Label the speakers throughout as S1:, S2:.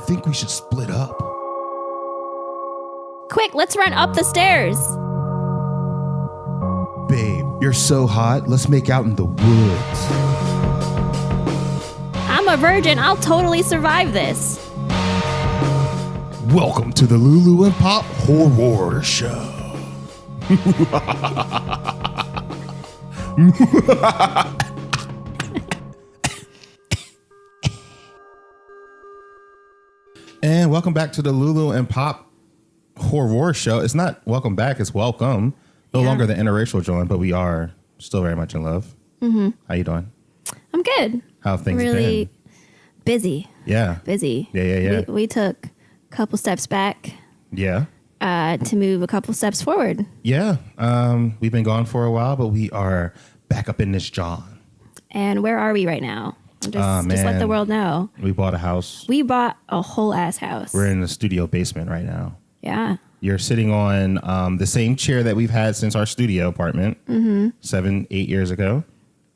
S1: think we should split up.
S2: Quick, let's run up the stairs.
S1: Babe, you're so hot. Let's make out in the woods.
S2: I'm a virgin. I'll totally survive this.
S1: Welcome to the Lulu and Pop Horrawr Show. And welcome back to the Lulu and Pop Horrawr Show. It's not welcome back, it's welcome. No longer the interracial joint, but we are still very much in love. Mm-hmm. How you doing?
S2: I'm good.
S1: How have things
S2: really
S1: been?
S2: Busy.
S1: Yeah.
S2: Busy.
S1: Yeah.
S2: We took a couple steps back.
S1: Yeah.
S2: To move a couple steps forward.
S1: Yeah. We've been gone for a while, but we are back up in this John.
S2: And where are we right now? Just let the world know.
S1: We bought a house.
S2: We bought a whole ass house.
S1: We're in the studio basement right now.
S2: Yeah.
S1: You're sitting on the same chair that we've had since our studio apartment 7-8 years ago.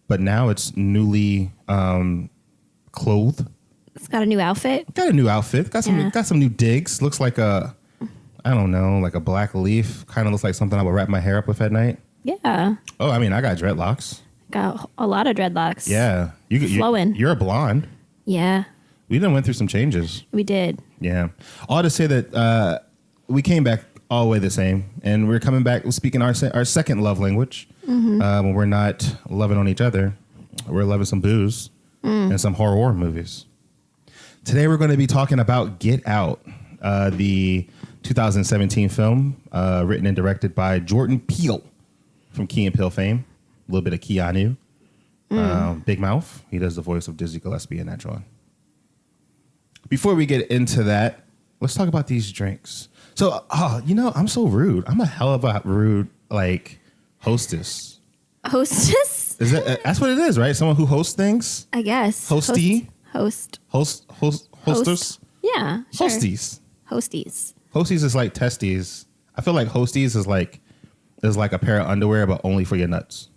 S1: But now it's newly clothed.
S2: It's got a new outfit.
S1: Got a new outfit. Got some new digs. Looks like a black leaf. Kind of looks like something I would wrap my hair up with at night.
S2: Yeah.
S1: Oh, I mean, I got dreadlocks.
S2: Got a lot of dreadlocks.
S1: Yeah.
S2: Flowing.
S1: You're a blonde.
S2: Yeah.
S1: We done went through some changes.
S2: We did.
S1: Yeah. All to say that we came back all the way the same. And we're coming back speaking our second love language. When we're not loving on each other. We're loving some booze and some horror movies. Today we're going to be talking about Get Out, the 2017 film written and directed by Jordan Peele from Key and Peele fame. A little bit of Keanu. Big Mouth. He does the voice of Dizzy Gillespie in that drawing. Before we get into that, let's talk about these drinks. So, I'm so rude. I'm a hell of a rude, hostess.
S2: Hostess?
S1: Is that's what it is, right? Someone who hosts things?
S2: I guess.
S1: Hosty? Hosters?
S2: Yeah, sure.
S1: Hosties.
S2: Hosties.
S1: Hosties is like testes. I feel like hosties is like a pair of underwear, but only for your nuts.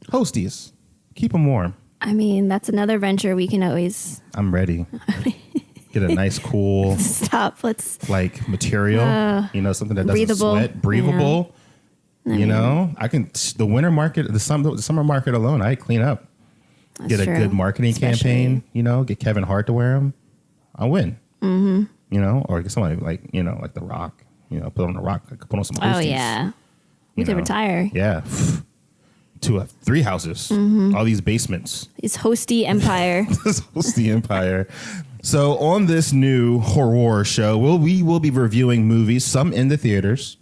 S1: Hosties. Keep them warm.
S2: I mean, that's another venture we can always...
S1: I'm ready. Get a nice, cool...
S2: Stop. Let's...
S1: material. Something that doesn't
S2: breathable.
S1: Sweat. Breathable.
S2: Yeah.
S1: I can... The winter market, the summer market alone, I clean up.
S2: That's
S1: get a
S2: true.
S1: good marketing campaign, get Kevin Hart to wear them. I'll win. Mm-hmm. Or get somebody like The Rock. Put on The Rock. Put on some hosties.
S2: Oh, yeah. We could retire.
S1: Yeah. To 3 houses. All these basements.
S2: His hosty empire.
S1: This hosty empire. So on this new horror show, we will be reviewing movies, some in the theaters,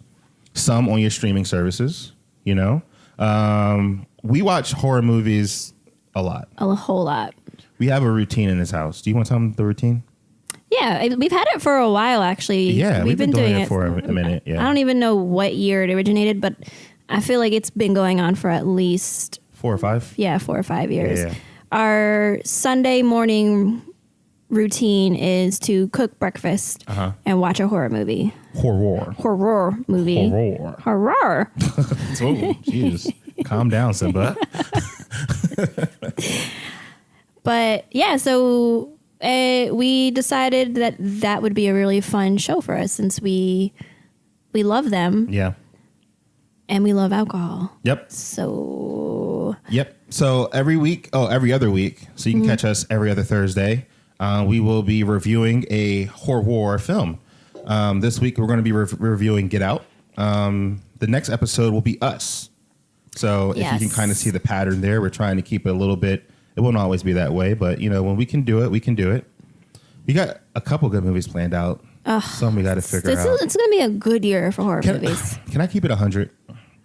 S1: some on your streaming services. We watch horror movies a lot.
S2: A whole lot.
S1: We have a routine in this house. Do you want to tell them the routine?
S2: Yeah, we've had it for a while, actually.
S1: Yeah, we've been doing it for a minute. Yeah.
S2: I don't even know what year it originated, but I feel like it's been going on for at least
S1: 4 or 5.
S2: Yeah, 4 or 5 years.
S1: Yeah.
S2: Our Sunday morning routine is to cook breakfast and watch a horror movie. Horror movie. Horror.
S1: Oh, jeez. Calm down, Simba.
S2: But yeah, so we decided that would be a really fun show for us since we love them.
S1: Yeah.
S2: And we love alcohol.
S1: Yep.
S2: So
S1: every other week, so you can catch us every other Thursday, we will be reviewing a horror film. This week, we're going to be reviewing Get Out. The next episode will be Us. So if you can kind of see the pattern there, we're trying to keep it a little bit. It won't always be that way, but when we can do it, we can do it. We got a couple good movies planned out. Some we got to figure out.
S2: It's going to be a good year for horror movies.
S1: Can I keep it 100?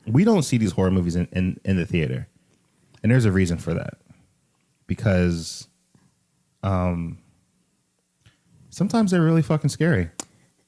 S1: We don't see these horror movies in the theater. And there's a reason for that. Because sometimes they're really fucking scary.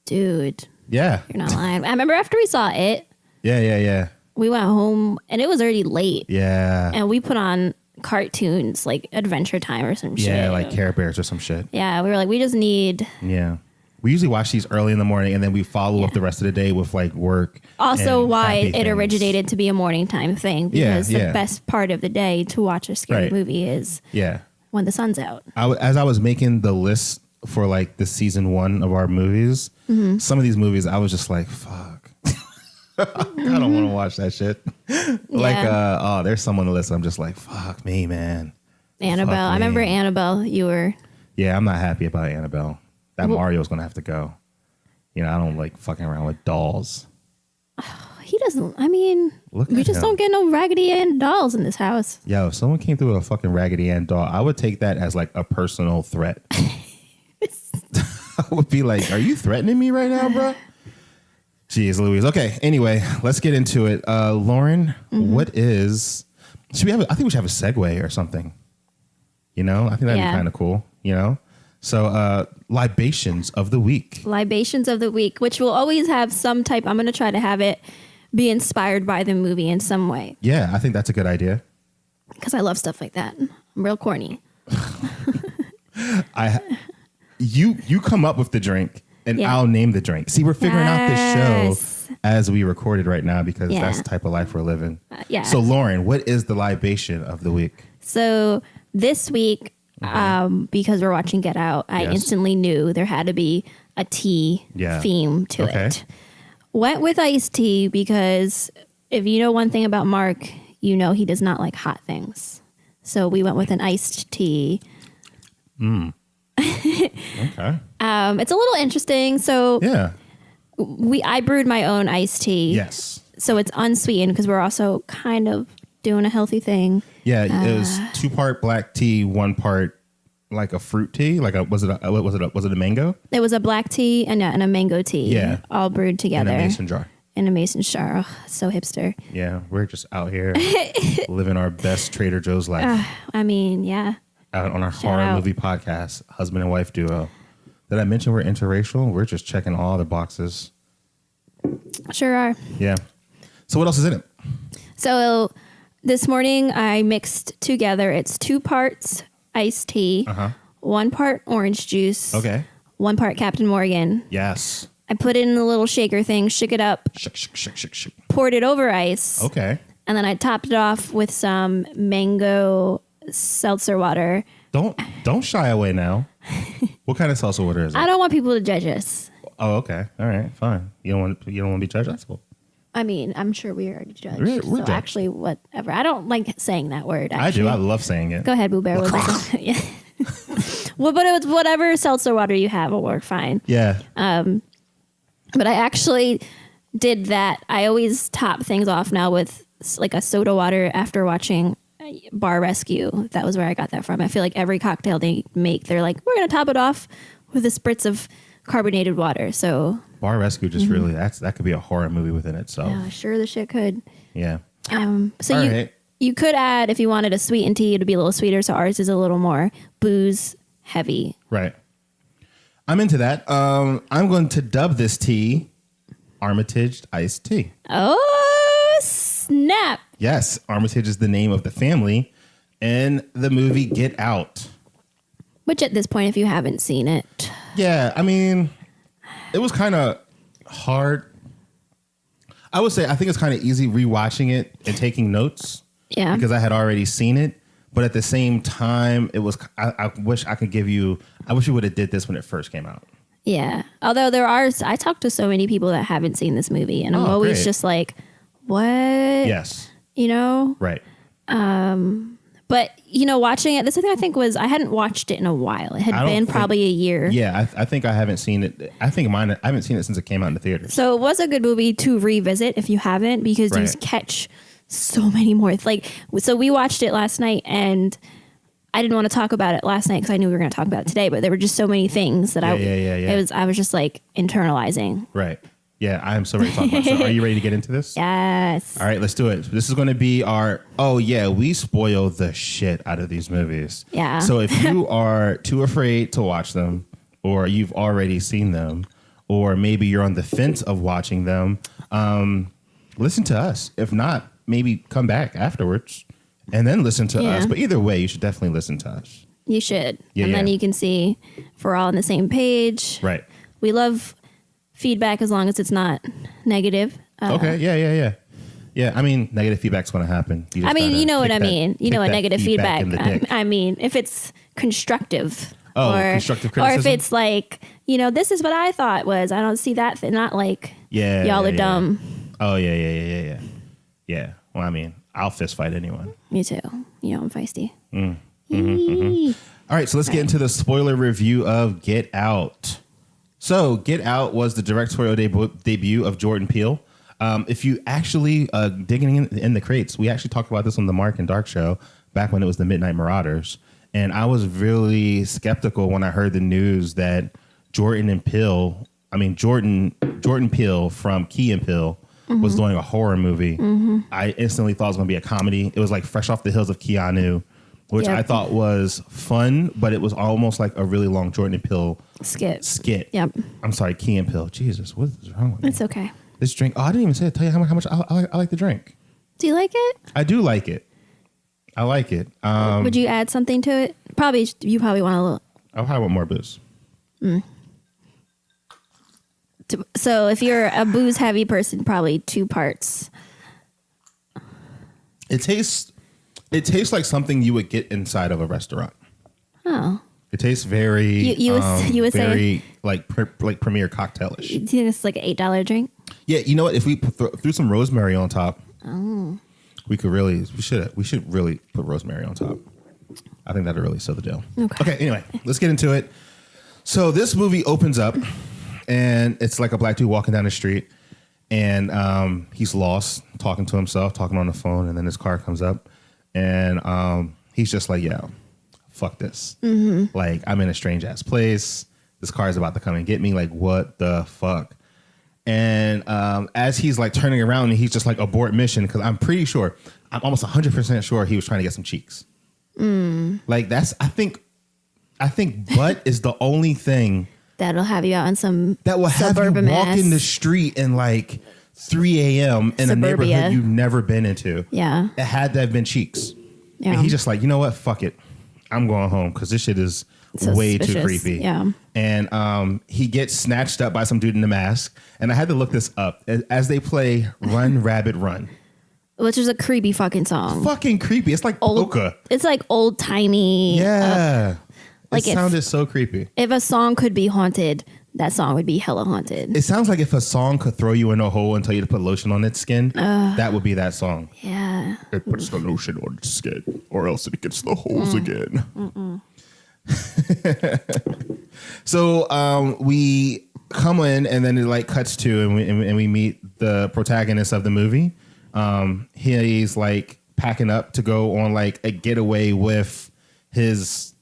S2: Dude.
S1: Yeah.
S2: You're not lying. I remember after we saw it.
S1: Yeah.
S2: We went home and it was already late.
S1: Yeah.
S2: And we put on cartoons like Adventure Time or some shit.
S1: Yeah, like Care Bears or some shit.
S2: Yeah, we were like, we just need...
S1: Yeah. We usually watch these early in the morning and then we follow up the rest of the day with work.
S2: Also why it originated to be a morning time thing. Because the best part of the day to watch a scary movie is when the sun's out.
S1: As I was making the list for like the season 1 of our movies, some of these movies I was just like, fuck. I don't want to watch that shit. Like, there's someone on the list. I'm just like, fuck me, man.
S2: Annabelle. I remember Annabelle. You were.
S1: Yeah, I'm not happy about Annabelle. That Mario's going to have to go. You know, I don't like fucking around with dolls.
S2: He doesn't. I mean, we just don't get no Raggedy Ann dolls in this house.
S1: Yo, if someone came through with a fucking Raggedy Ann doll, I would take that as like a personal threat. I would be like, are you threatening me right now, bro? Jeez Louise. Okay, anyway, let's get into it. Lauren, what is... I think we should have a segue or something. You know? I think that'd be kind of cool, you know? So, libations of the week. Libations of the week, which will always have some type... I'm going to try to have it be inspired by the movie in some way. Yeah, I think that's a good idea. Because I love stuff like that. I'm real corny. You come up with the drink and I'll name the drink. See, we're figuring out this show as we recorded right now because that's the type of life we're living. So Lauren, what is the libation of the week? So this week, because we're watching Get Out, I instantly knew there had to be a tea theme to it. Went with iced tea because if you know one thing about Mark, you know he does not like hot things. So we went with an iced tea. Okay. It's a little interesting. So I brewed my own iced tea. Yes. So it's unsweetened because we're also kind of doing a healthy thing. Yeah, it was 2-part black tea, 1 part like a fruit tea. Like was it a mango? It was a black tea and a mango tea. Yeah, all brewed together in a mason jar. In a mason jar. Oh, so hipster. Yeah, we're just out here living our best Trader Joe's life. I mean, yeah. Out on our horror movie podcast, husband and wife duo. Did I mention we're interracial? We're just checking all the boxes. Sure are. Yeah. So what else is in it? So this morning I mixed together. It's 2 parts iced tea, 1 part orange juice, 1 part Captain Morgan. Yes. I put it in the little shaker thing, shook it up, shake. Poured it over ice. Okay. And then I topped it off with some mango seltzer water. Don't shy away now. What kind of seltzer water is it? I don't want people to judge us. Oh, okay. All right, fine. You don't want to be judged? That's cool. I mean, I'm sure we already judged. We're so judged. Actually, whatever. I don't like saying that word. Actually. I do. I love saying it. Go ahead, Boo Bear. Yeah. Well, but it was whatever seltzer water you have will work fine. Yeah. But I actually did that. I always top things off now with like a soda water after watching Bar Rescue. That was where I got that from. I feel like every cocktail they make, they're like, we're going to top it off with a spritz of carbonated water. So Bar Rescue just really, that could be a horror movie within itself. Yeah, sure the shit could. Yeah. So you could add, if you wanted a sweetened tea, it'd be a little sweeter. So ours is a little more booze heavy. Right. I'm into that. I'm going to dub this tea Armitage iced tea. Oh, snap. Yes, Armitage is the name of the family in the movie Get Out. Which at this point, if you haven't seen it. Yeah, I mean, it was kind of hard. I would say I think it's kind of easy rewatching it and taking notes. Yeah. Because I had already seen it. But at the same time, it was. I wish I could give you. I wish you would have did this when it first came out. Yeah. Although I talked to so many people that haven't seen this movie, and I'm always just like, what? Yes. You know? Right. But watching it, this thing I think was I hadn't watched it in a while. It had been probably a year. Yeah, I think I haven't seen it. I haven't seen it since it came out in the theater. So it was a good movie to revisit if you haven't, because you catch so many more. So we watched it last night, and I didn't want to talk about it last night because I knew we were going to talk about it today. But there were just so many things that I was just like internalizing. Right. Yeah, I am so ready to talk about it. So are you ready to get into this? Yes. All right, let's do it. This is going to be we spoil the shit out of these movies. Yeah. So if you are too afraid to watch them, or you've already seen them, or maybe you're on the fence of watching them, listen to us. If not, maybe come back afterwards and then listen to us. But either way, you should definitely listen to us. You should. Yeah, and then you can see if we're all on the same page. Right. We love feedback as long as it's not negative. Okay. Yeah. Yeah. I mean, negative feedback's going to happen. You know what I mean. You know what negative feedback. I mean, if it's constructive, constructive criticism.
S2: Or if it's like, this is what I thought was. I don't see that. Not like, y'all are dumb.
S1: Oh, yeah. Yeah. Well, I mean, I'll fist fight anyone.
S2: Me too. I'm feisty.
S1: All right, so let's get into the spoiler review of Get Out. So, Get Out was the directorial debut of Jordan Peele. If you actually digging in the crates, we actually talked about this on the Mark and Dark show back when it was the Midnight Marauders, and I was really skeptical when I heard the news that Jordan Peele from Key and Peele was doing a horror movie. I instantly thought it was going to be a comedy. It was like fresh off the heels of Keanu, which I thought was fun, but it was almost like a really long Jordan Peele skit.
S2: Yep.
S1: I'm sorry, Key and Peele. Jesus, what is wrong with me?
S2: It's okay.
S1: This drink. Oh, I didn't even tell you how much I like the drink.
S2: Do you like it?
S1: I do like it. I like it.
S2: Would you add something to it? You probably want a little.
S1: I probably want more booze.
S2: So if you're a booze heavy person, probably 2 parts.
S1: It tastes like something you would get inside of a restaurant.
S2: Oh.
S1: It tastes very
S2: you would
S1: very
S2: say
S1: like premier cocktailish.
S2: You think it's like an $8 drink?
S1: Yeah, you know what? If we threw some rosemary on top, we should really put rosemary on top. I think that'd really seal the deal. Okay, anyway, let's get into it. So this movie opens up, and it's like a black dude walking down the street, and he's lost, talking to himself, talking on the phone, and then his car comes up, and he's just like, "Yo, fuck this! Like, I'm in a strange ass place. This car is about to come and get me. Like, what the fuck?" And as he's like turning around, and he's just like abort mission, because I'm almost 100% sure he was trying to get some cheeks. Like I think butt is the only thing
S2: that'll have you out on some
S1: that will have you walking the street in like 3 a.m. in a neighborhood you've never been into.
S2: Yeah, it
S1: had to have been cheeks.
S2: Yeah,
S1: and he's just like, you know what, fuck it, I'm going home because this shit is way too creepy.
S2: Yeah.
S1: And he gets snatched up by some dude in a mask. And I had to look this up as they play Run Rabbit Run.
S2: Which is a creepy fucking song.
S1: Fucking creepy. It's like polka.
S2: It's like old timey.
S1: Yeah.
S2: Like
S1: it sounded so creepy.
S2: If a song could be haunted, that song would be hella haunted.
S1: It sounds like if a song could throw you in a hole and tell you to put lotion on its skin, that would be that song.
S2: Yeah.
S1: It puts the lotion on its skin, or else it gets the holes again. So we come in, and then it like cuts to, and we meet the protagonist of the movie. He's like packing up to go on like a getaway with his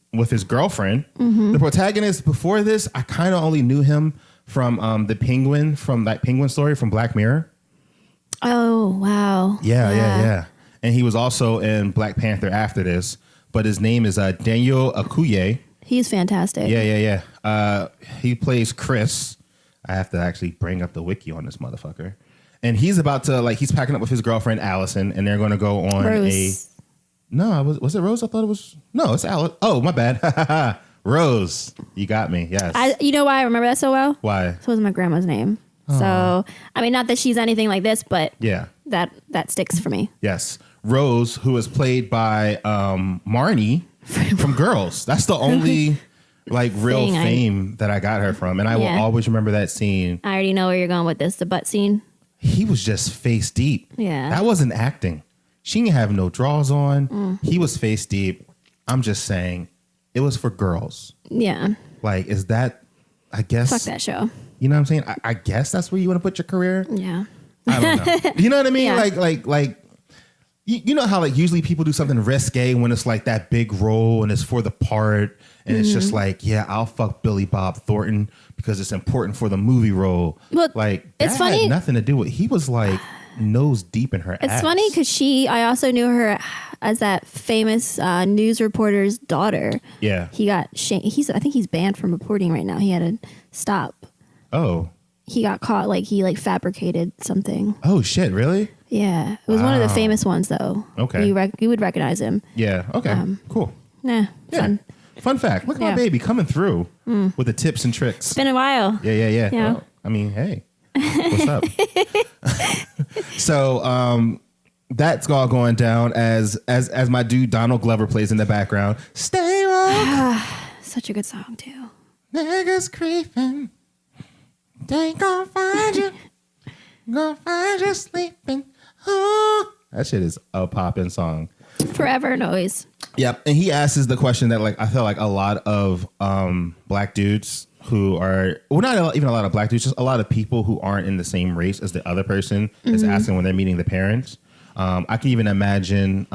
S1: girlfriend. The protagonist before this, I kind of only knew him from the penguin, from that penguin story from Black Mirror.
S2: Oh wow.
S1: Yeah. And he was also in Black Panther after this, but his name is Daniel Akuye.
S2: He's fantastic.
S1: Yeah. He plays Chris. I have to actually bring up the wiki on this motherfucker. And he's about to he's packing up with his girlfriend Allison, and they're going to go on
S2: Rose.
S1: was it Rose? I thought it was it's Alice. Oh, my bad. Rose, you got me. Yes.
S2: You know why I remember that so well?
S1: Why?
S2: So it was my grandma's name. So I mean, not that she's anything like this, but
S1: yeah,
S2: that sticks for me.
S1: Yes, Rose, who is played by Marnie from Girls. That's the only real fame that I got her from, and I will always remember that scene.
S2: I already know where you're going with this. The butt scene.
S1: He was just face deep.
S2: Yeah.
S1: That wasn't acting. She didn't have no drawers on. He was face deep. I'm just saying, it was for girls.
S2: Yeah.
S1: Is that, I guess.
S2: Fuck that show.
S1: You know what I'm saying? I guess that's where you want to put your career.
S2: Yeah.
S1: I don't know. You know what I mean?
S2: Yeah.
S1: You know how usually people do something risque when it's that big role and it's for the part, and it's just I'll fuck Billy Bob Thornton because it's important for the movie role.
S2: Look, it's funny.
S1: Had nothing to do with. He was nose deep in her ass.
S2: It's funny because I also knew her as that famous news reporter's daughter.
S1: Yeah.
S2: He got I think he's banned from reporting right now. He had to stop.
S1: Oh.
S2: He got caught he fabricated something.
S1: Oh shit! Really?
S2: Yeah, it was one of the famous ones though.
S1: Okay,
S2: you would recognize him.
S1: Yeah. Okay. Cool.
S2: Yeah.
S1: Fun fact. Look at my baby coming through with the tips and tricks.
S2: It's been a while.
S1: Yeah. Well, I mean, hey, what's up? So that's all going down as my dude Donald Glover plays in the background. Stay on.
S2: Such a good song, too.
S1: Niggas creeping. They gon' find you. Gonna find you sleeping. Oh. That shit is a poppin' song.
S2: Forever Noise.
S1: Yep. And he asks the question that like I feel like a lot of black dudes who are, well, not even a lot of black dudes, just a lot of people who aren't in the same race as the other person is asking when they're meeting the parents. I can even imagine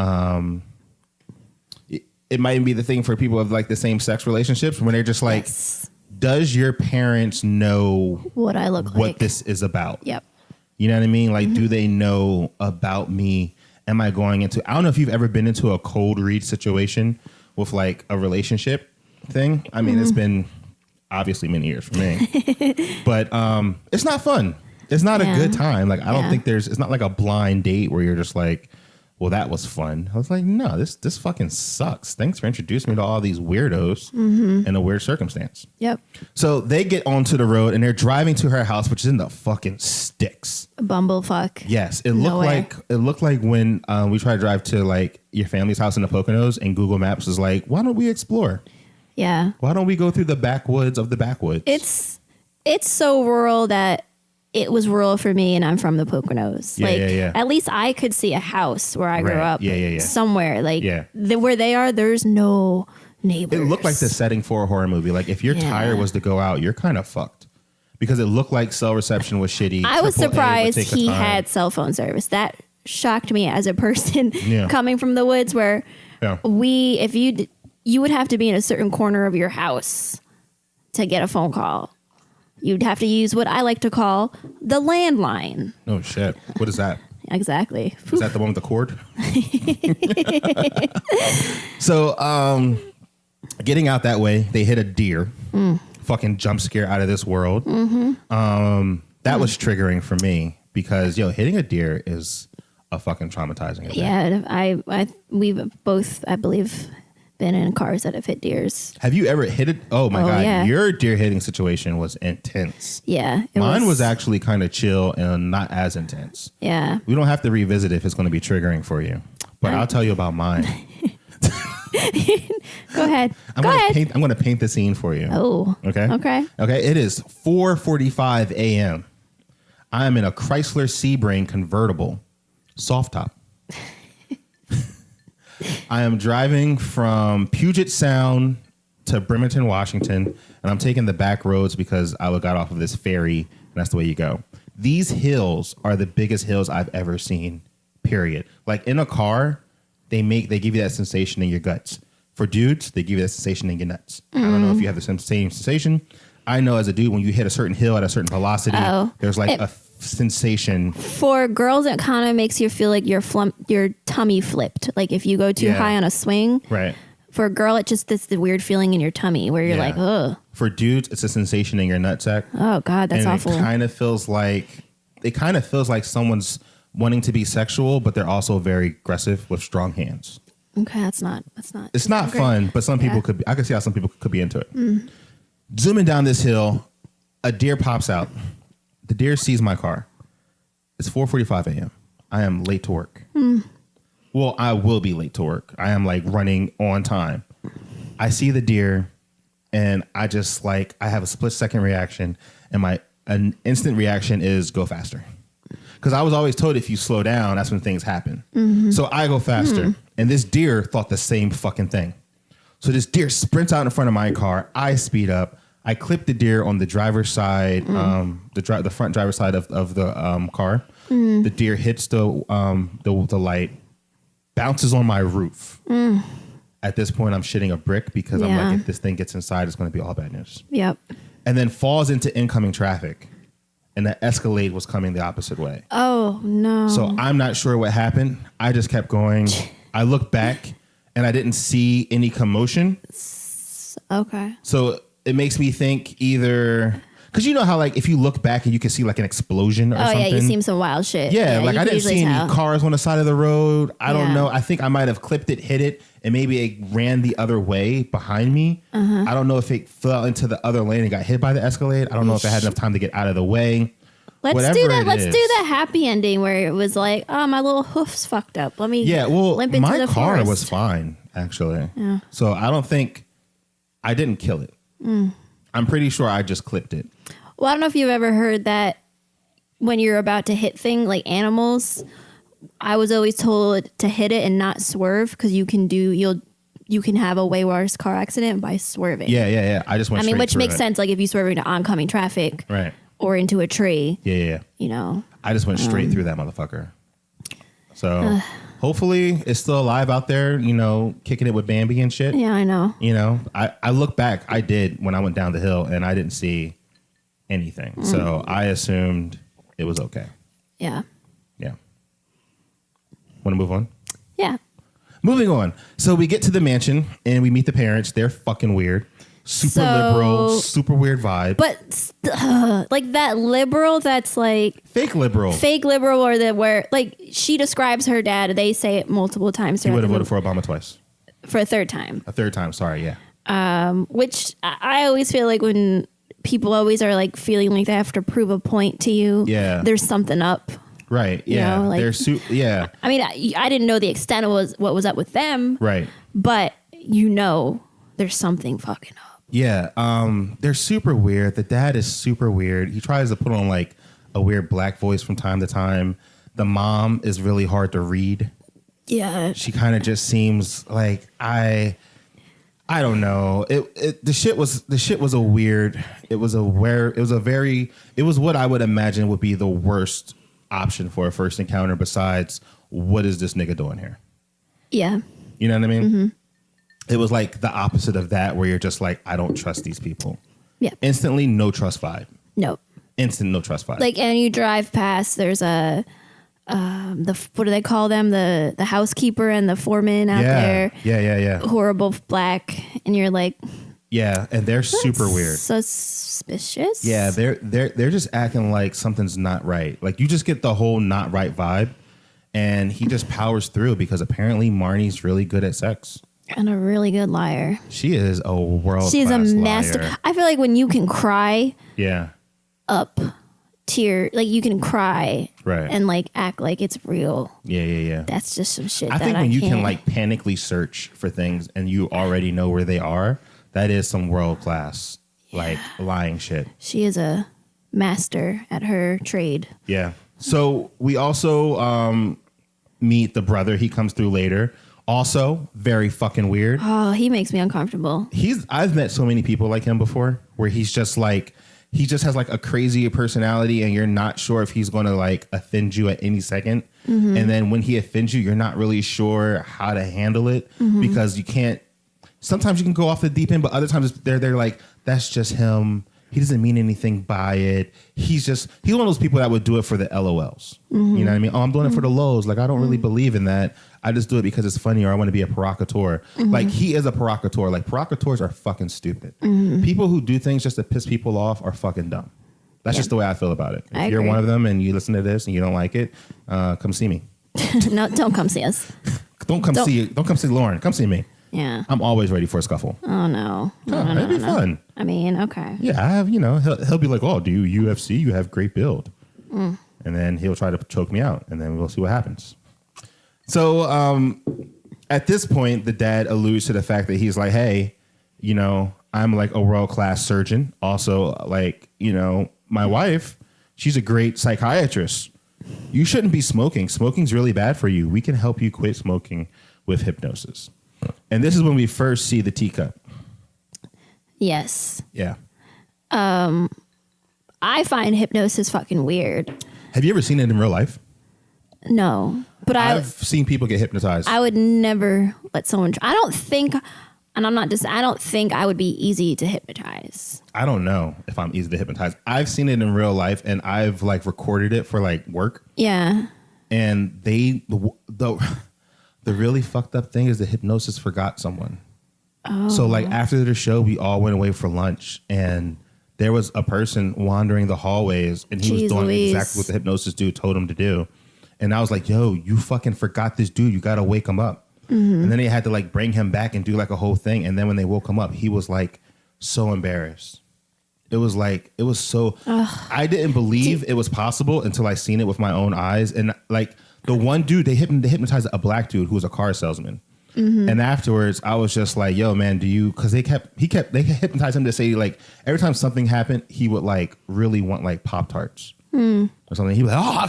S1: it might be the thing for people of like the same sex relationships when they're just like, yes. Does your parents know
S2: what I look like?
S1: What this is about?
S2: Yep.
S1: You know what I mean? Like, do they know about me? Am I going into, I don't know if you've ever been into a cold read situation with like a relationship thing. I mean, it's been obviously many years for me, but it's not fun. It's not a good time. Like, I don't think it's not like a blind date where you're just like, well, that was fun. I was like, no, this fucking sucks. Thanks for introducing me to all these weirdos in a weird circumstance.
S2: Yep.
S1: So they get onto the road and they're driving to her house, which is in the fucking sticks.
S2: Bumblefuck.
S1: Yes. It looked like when we tried to drive to like your family's house in the Poconos and Google Maps is like, why don't we explore?
S2: Yeah.
S1: Why don't we go through the backwoods of the backwoods?
S2: It's so rural that it was rural for me, and I'm from the Poconos. At least I could see a house where I grew up. Somewhere. Like, where they are, there's no neighbors.
S1: It looked like the setting for a horror movie. Like, if your tire was to go out, you're kind of fucked. Because it looked like cell reception was shitty.
S2: I was surprised he had cell phone service. That shocked me as a person coming from the woods where you would have to be in a certain corner of your house to get a phone call. You'd have to use what I like to call the landline.
S1: Oh, shit. What is that?
S2: Exactly.
S1: Is that the one with the cord? So, getting out that way, they hit a deer. Fucking jump scare out of this world. That was triggering for me because, hitting a deer is a fucking traumatizing event.
S2: Yeah, we've both, I believe, been in cars that have hit deers.
S1: Have you ever hit it? Oh my God. Yeah. Your deer hitting situation was intense.
S2: Yeah.
S1: Mine was actually kind of chill and not as intense.
S2: Yeah.
S1: We don't have to revisit if it's going to be triggering for you, but I'll tell you about mine.
S2: Go ahead.
S1: I'm going to paint the scene for you.
S2: Oh.
S1: Okay. It is 4:45 a.m. I am in a Chrysler Sebring convertible, soft top. I am driving from Puget Sound to Bremerton, Washington, and I'm taking the back roads because I got off of this ferry, and that's the way you go. These hills are the biggest hills I've ever seen, period. Like in a car, they give you that sensation in your guts. For dudes, they give you that sensation in your nuts. I don't know if you have the same sensation. I know as a dude, when you hit a certain hill at a certain velocity, there's like a sensation.
S2: For girls, it kind of makes you feel like your tummy flipped. Like if you go too high on a swing. Right. For a girl, it just it's the weird feeling in your tummy where you're like, ugh.
S1: For dudes, it's a sensation in your nutsack.
S2: Oh God, that's awful.
S1: It kind of feels like someone's wanting to be sexual, but they're also very aggressive with strong hands.
S2: Okay, that's not.
S1: It's not fun, but some people could be. I can see how some people could be into it. Zooming down this hill, a deer pops out. The deer sees my car. It's 4:45 a.m. I am late to work. Well, I will be late to work. I am like running on time. I see the deer and I just I have a split second reaction and an instant reaction is go faster. Because I was always told if you slow down, that's when things happen. So I go faster. And this deer thought the same fucking thing. So this deer sprints out in front of my car. I speed up. I clip the deer on the driver's side, the front driver's side of the car. The deer hits the light, bounces on my roof. At this point, I'm shitting a brick because I'm like, if this thing gets inside, it's going to be all bad news.
S2: Yep.
S1: And then falls into incoming traffic. And the Escalade was coming the opposite way.
S2: Oh, no.
S1: So I'm not sure what happened. I just kept going. I looked back and I didn't see any commotion.
S2: Okay.
S1: So it makes me think either... Because you know how if you look back and you can see an explosion or something? Oh, yeah,
S2: you see some wild shit.
S1: Yeah, I didn't see any cars on the side of the road. I don't know. I think I might have clipped it, hit it, and maybe it ran the other way behind me. I don't know if it fell into the other lane and got hit by the Escalade. I don't know if I had enough time to get out of the way.
S2: Let's do that. Let's do the happy ending where it was like, oh, my little hoof's fucked up. Let me limp into
S1: my
S2: the
S1: car
S2: forest.
S1: was fine, actually. Yeah. So I don't think I didn't kill it. I'm pretty sure I just clipped it.
S2: Well, I don't know if you've ever heard that when you're about to hit things like animals, I was always told to hit it and not swerve because you can have a way worse car accident by swerving.
S1: Yeah. I just went straight
S2: which
S1: through
S2: makes
S1: it.
S2: sense. Like if you swerve into oncoming traffic,
S1: right,
S2: or into a tree.
S1: Yeah.
S2: You know,
S1: I just went straight through that motherfucker. So hopefully it's still alive out there. You know, kicking it with Bambi and shit.
S2: Yeah, I know.
S1: You know, I look back. I did when I went down the hill and I didn't see anything. So I assumed it was okay.
S2: Yeah.
S1: Want to move on?
S2: Yeah.
S1: Moving on. So we get to the mansion and we meet the parents. They're fucking weird. Super liberal, super weird vibe.
S2: But like that liberal that's like
S1: fake liberal,
S2: or where like she describes her dad. They say it multiple times.
S1: He would have voted for Obama twice.
S2: For a third time. Sorry.
S1: Yeah.
S2: Which I always feel like when people always are like feeling like they have to prove a point to you.
S1: Yeah.
S2: There's something up.
S1: Right. Yeah.
S2: You know, like,
S1: yeah.
S2: I mean, I didn't know the extent of what was up with them.
S1: Right.
S2: But there's something fucking up.
S1: Yeah. They're super weird. The dad is super weird. He tries to put on like a weird black voice from time to time. The mom is really hard to read.
S2: Yeah.
S1: She kind of just seems like I don't know. The shit was a weird. It was what I would imagine would be the worst option for a first encounter besides what is this nigga doing here?
S2: Yeah.
S1: You know what I mean? Mm-hmm. It was like the opposite of that where you're just like, I don't trust these people.
S2: Yeah.
S1: Instantly no trust vibe.
S2: No.
S1: Instant no trust vibe.
S2: Like, and you drive past, there's what do they call them? The housekeeper and the foreman out there.
S1: Yeah.
S2: Horrible black. And you're like,
S1: yeah, and they're super weird.
S2: Suspicious.
S1: Yeah, they're just acting like something's not right. Like you just get the whole not right vibe, and he just powers through because apparently Marnie's really good at sex
S2: and a really good liar.
S1: She is a world.
S2: She's a master.
S1: Liar.
S2: I feel like when you can cry,
S1: up
S2: tear, like you can cry,
S1: right,
S2: and like act like it's real.
S1: Yeah.
S2: That's just some shit.
S1: I think when you can like panically search for things and you already know where they are. That is some world class, like lying shit.
S2: She is a master at her trade.
S1: Yeah. So we also meet the brother. He comes through later. Also very fucking weird.
S2: Oh, he makes me uncomfortable.
S1: I've met so many people like him before where he just has like a crazy personality and you're not sure if he's going to like offend you at any second. Mm-hmm. And then when he offends you, you're not really sure how to handle it because you can't. Sometimes you can go off the deep end, but other times they're like, that's just him. He doesn't mean anything by it. He's one of those people that would do it for the LOLs. Mm-hmm. You know what I mean? Oh, I'm doing it for the lows. Like, I don't really believe in that. I just do it because it's funny or I want to be a provocateur. Mm-hmm. Like, he is a provocateur. Like, provocateurs are fucking stupid. Mm-hmm. People who do things just to piss people off are fucking dumb. That's just the way I feel about it. If you're one of them and you listen to this and you don't like it, come see me.
S2: No, don't come see us.
S1: Don't come see Lauren. Come see me.
S2: Yeah.
S1: I'm always ready for a scuffle.
S2: Oh, no.
S1: It'd be fun.
S2: I mean, okay.
S1: Yeah, I have, he'll be like, oh, do you UFC? You have great build. And then he'll try to choke me out, and then we'll see what happens. So at this point, the dad alludes to the fact that he's like, hey, I'm like a world-class surgeon. Also, like, my wife, she's a great psychiatrist. You shouldn't be smoking. Smoking's really bad for you. We can help you quit smoking with hypnosis. And this is when we first see the teacup.
S2: Yes.
S1: Yeah.
S2: I find hypnosis fucking weird.
S1: Have you ever seen it in real life?
S2: No, but
S1: I've seen people get hypnotized.
S2: I would never let someone. I don't think I would be easy to hypnotize.
S1: I don't know if I'm easy to hypnotize. I've seen it in real life, and I've like recorded it for like work.
S2: Yeah.
S1: And the really fucked up thing is the hypnosis forgot someone. Oh. So like after the show, we all went away for lunch, and there was a person wandering the hallways, and he was doing exactly what the hypnosis dude told him to do. And I was like, yo, you fucking forgot this dude. You got to wake him up. Mm-hmm. And then they had to like bring him back and do like a whole thing. And then when they woke him up, he was like so embarrassed. It was so, I didn't believe it was possible until I seen it with my own eyes. And like the one dude, they hypnotized a black dude who was a car salesman. And afterwards, I was just like, yo, man, because they hypnotized him to say, like, every time something happened, he would like really want like Pop-Tarts or something. He was like, oh,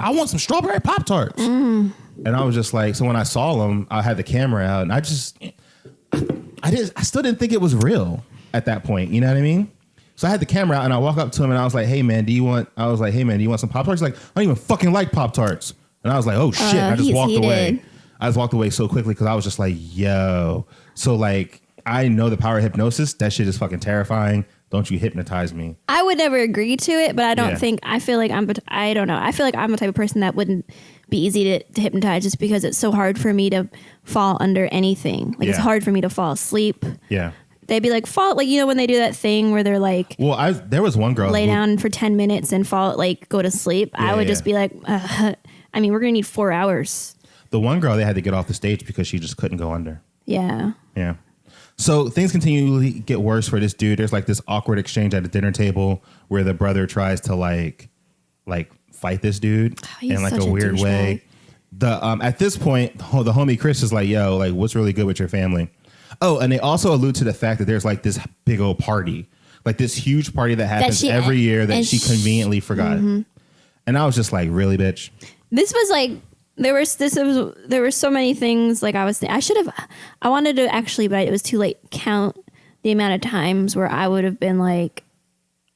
S1: I want some strawberry Pop-Tarts. And I was just like, so when I saw him, I had the camera out, and I still didn't think it was real at that point. You know what I mean? So I had the camera out, and I walk up to him, and I was like, hey man, do you want some Pop-Tarts? He's like, I don't even fucking like Pop-Tarts. And I was like, oh shit. I just walked away. I just walked away so quickly because I was just like, yo. So like, I know the power of hypnosis. That shit is fucking terrifying. Don't you hypnotize me.
S2: I would never agree to it, but I don't think, I feel like I don't know. I feel like I'm the type of person that wouldn't be easy to hypnotize just because it's so hard for me to fall under anything. Like it's hard for me to fall asleep.
S1: Yeah.
S2: They'd be like, fall, like, you know, when they do that thing where they're like,
S1: well, there was one girl
S2: lay down for 10 minutes and fall, like go to sleep. I would just be like, I mean, we're going to need 4 hours.
S1: The one girl, they had to get off the stage because she just couldn't go under.
S2: Yeah.
S1: Yeah. So things continually get worse for this dude. There's like this awkward exchange at a dinner table where the brother tries to like fight this dude in like a weird way. At this point, the homie Chris is like, yo, like, what's really good with your family? Oh, and they also allude to the fact that there's like this big old party, like this huge party that happens every year that she conveniently forgot. And I was just like, really, bitch?
S2: This was like, there were so many things. Like I wanted to actually, but it was too late, count the amount of times where I would have been like,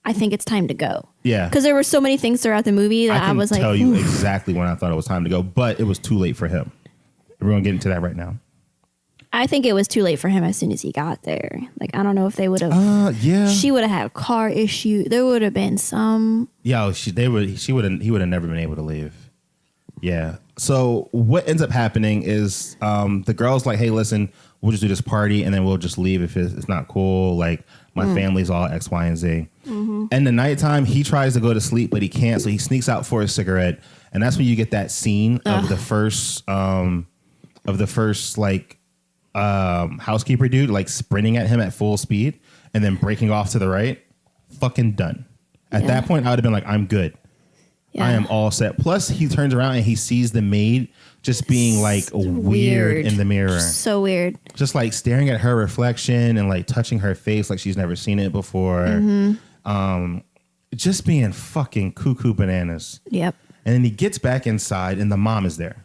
S2: I think it's time to go. Yeah. Because there were so many things throughout the movie that I was like, I can tell you
S1: exactly when I thought it was time to go, but it was too late for him. We're going to get into that right now.
S2: I think it was too late for him as soon as he got there. Like, I don't know if they would have. She would have had a car issue. There would have been some.
S1: Yeah, he would have never been able to leave. Yeah. So what ends up happening is the girl's like, hey, listen, we'll just do this party and then we'll just leave if it's not cool. Like, my family's all X, Y, and Z. And the nighttime, he tries to go to sleep, but he can't. So he sneaks out for a cigarette. And that's when you get that scene of the first like, housekeeper dude like sprinting at him at full speed and then breaking off to the right. Fucking done. At that point, I would have been like, I'm good. Yeah. I am all set. Plus, he turns around and he sees the maid just being like weird in the mirror.
S2: So weird.
S1: Just like staring at her reflection and like touching her face like she's never seen it before. Just being fucking cuckoo bananas.
S2: Yep.
S1: And then he gets back inside and the mom is there.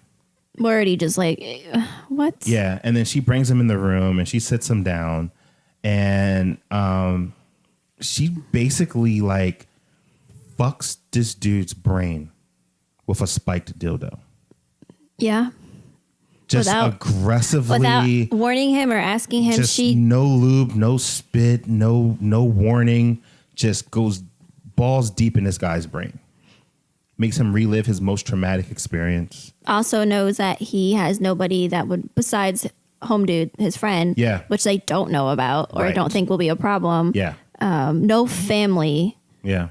S2: Already just like, what?
S1: Yeah. And then she brings him in the room and she sits him down and she basically like fucks this dude's brain with a spiked dildo.
S2: Yeah.
S1: Just aggressively.
S2: Without warning him or asking him.
S1: Just no lube, no spit, no warning. Just goes balls deep in this guy's brain. Makes him relive his most traumatic experience.
S2: Also knows that he has nobody that would, besides home dude, his friend. Yeah. Which they don't know about or don't think will be a problem. Yeah. No family. Yeah.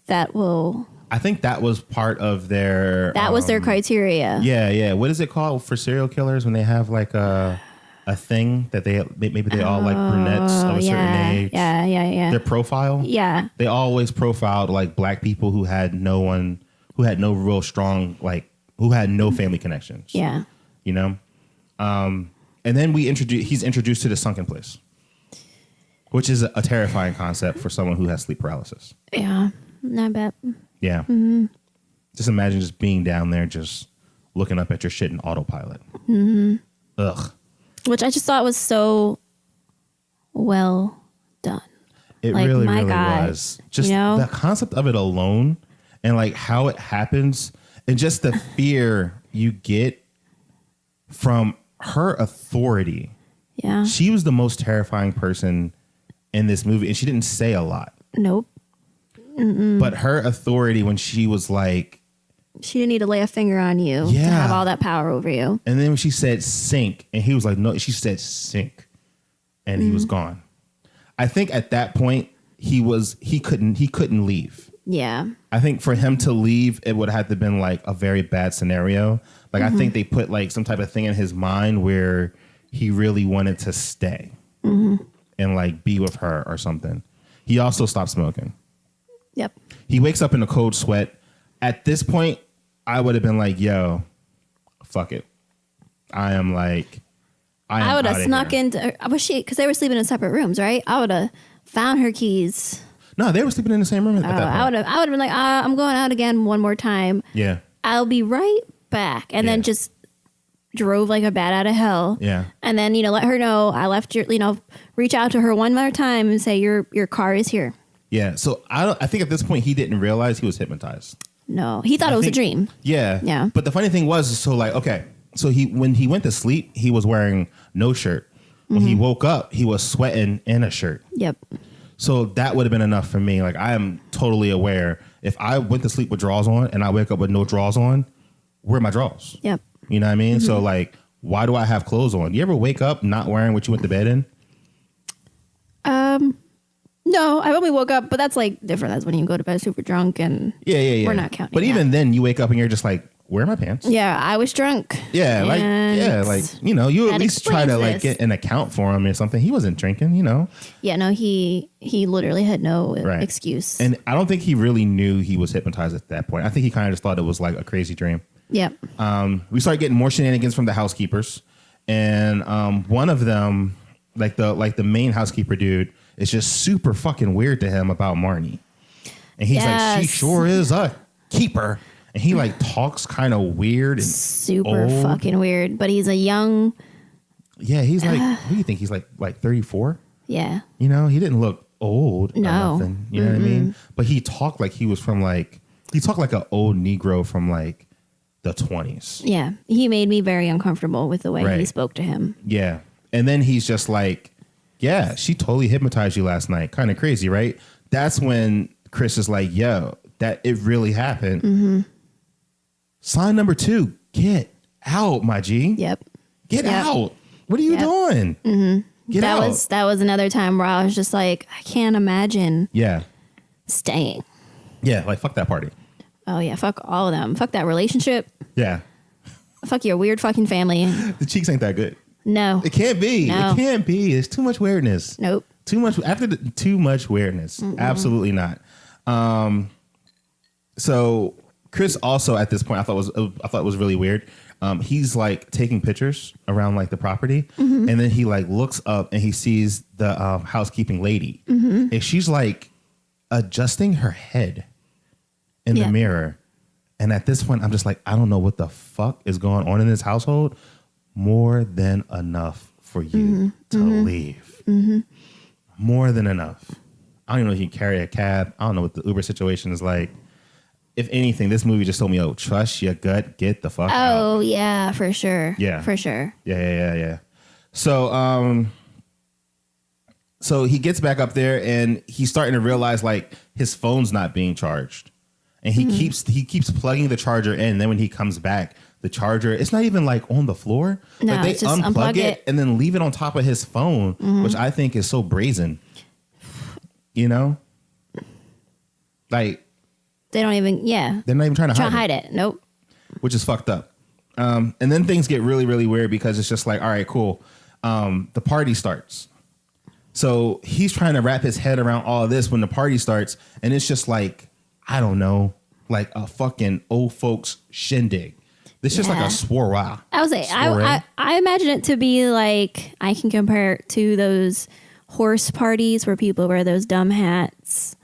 S2: That will.
S1: I think that was part of their.
S2: That was their criteria.
S1: Yeah, yeah. What is it called for serial killers when they have like a thing that maybe they all like brunettes of a certain age? Yeah. Their profile. Yeah. They always profiled like black people who had no real strong who had no family connections. Yeah. You know, and then he's introduced to the sunken place, which is a terrifying concept for someone who has sleep paralysis. Yeah. I bet. Yeah. Mm-hmm. Just imagine just being down there, just looking up at your shit in autopilot. Mm-hmm. Ugh.
S2: Which I just thought was so well done.
S1: It really was. Just the concept of it alone and like how it happens and just the fear you get from her authority. Yeah. She was the most terrifying person in this movie and she didn't say a lot. Nope. Mm-mm. But her authority when she was like...
S2: She didn't need to lay a finger on you to have all that power over you.
S1: And then when she said sink, and he was like, no, she said sink. And he was gone. I think at that point, he couldn't leave. Yeah. I think for him to leave, it would have to been like a very bad scenario. Like I think they put like some type of thing in his mind where he really wanted to stay and like be with her or something. He also stopped smoking. Yep. He wakes up in a cold sweat. At this point, I would have been like, yo, fuck it. I am like,
S2: I would have snuck into, because they were sleeping in separate rooms, right? I would have found her keys.
S1: No, they were sleeping in the same room at that point.
S2: I would have been like, I'm going out again one more time.
S1: Yeah.
S2: I'll be right back. And then just drove like a bat out of hell.
S1: Yeah.
S2: And then, let her know I left reach out to her one more time and say, your car is here.
S1: Yeah. So I think at this point he didn't realize he was hypnotized.
S2: No, he thought it was a dream.
S1: Yeah.
S2: Yeah.
S1: But the funny thing was, so like, okay, so when he went to sleep, he was wearing no shirt. When he woke up, he was sweating in a shirt.
S2: Yep.
S1: So that would have been enough for me. Like, I am totally aware. If I went to sleep with drawers on and I wake up with no drawers on, where are my drawers?
S2: Yep.
S1: You know what I mean? So like, why do I have clothes on? You ever wake up not wearing what you went to bed in?
S2: No, I only woke up, but that's like different. That's when you go to bed super drunk and we're not counting.
S1: But even then you wake up and you're just like, where are my pants?
S2: Yeah, I was drunk.
S1: Yeah, you at least try to like get an account for him or something. He wasn't drinking,
S2: Yeah, no, he literally had no excuse.
S1: And I don't think he really knew he was hypnotized at that point. I think he kind of just thought it was like a crazy dream.
S2: Yep.
S1: We started getting more shenanigans from the housekeepers, and one of them, like the main housekeeper dude, is just super fucking weird to him about Marnie, and he's like, she sure is a keeper. And he like talks kind of weird and
S2: super
S1: old.
S2: Fucking weird. But he's a young.
S1: Yeah, he's like, what do you think? He's like 34?
S2: Yeah.
S1: He didn't look old.
S2: No.
S1: Or nothing, you know what I mean? But he talked like he was from he talked like an old Negro from like the 20s.
S2: Yeah. He made me very uncomfortable with the way he spoke to him.
S1: Yeah. And then he's just like, yeah, she totally hypnotized you last night. Kind of crazy, right? That's when Chris is like, yo, that it really happened. Mm-hmm. Sign number 2, get out, my G.
S2: Yep.
S1: Get out. What are you doing? Mm-hmm. Get out.
S2: That was another time where I was just like, I can't imagine staying.
S1: Yeah, like fuck that party.
S2: Oh yeah, fuck all of them. Fuck that relationship.
S1: Yeah.
S2: Fuck your weird fucking family.
S1: The cheeks ain't that good.
S2: No.
S1: It can't be.
S2: No.
S1: It can't be. There's too much weirdness.
S2: Nope.
S1: Too much weirdness. Mm-mm. Absolutely not. So Chris also at this point I thought it was really weird. He's like taking pictures around like the property, and then he like looks up and he sees the housekeeping lady, and she's like adjusting her head in the mirror. And at this point, I'm just like, I don't know what the fuck is going on in this household. More than enough for you to leave. Mm-hmm. More than enough. I don't even know if you can carry a cab. I don't know what the Uber situation is like. If anything, this movie just told me, trust your gut, get the fuck out.
S2: Oh, yeah, for sure.
S1: Yeah.
S2: For sure.
S1: Yeah. So, so he gets back up there and he's starting to realize like his phone's not being charged. And he keeps plugging the charger in. And then when he comes back, the charger, it's not even like on the floor.
S2: No,
S1: like they
S2: just
S1: unplug it and then leave it on top of his phone, which I think is so brazen. Like
S2: they don't even, they're
S1: not even trying to
S2: hide it. Nope.
S1: Which is fucked up. And then things get really, really weird because it's just like, all right, cool. The party starts. So he's trying to wrap his head around all of this when the party starts. And it's just like, I don't know, like a fucking old folks shindig. This is just like a soiree.
S2: I was like, I imagine it to be like, I can compare it to those horse parties where people wear those dumb hats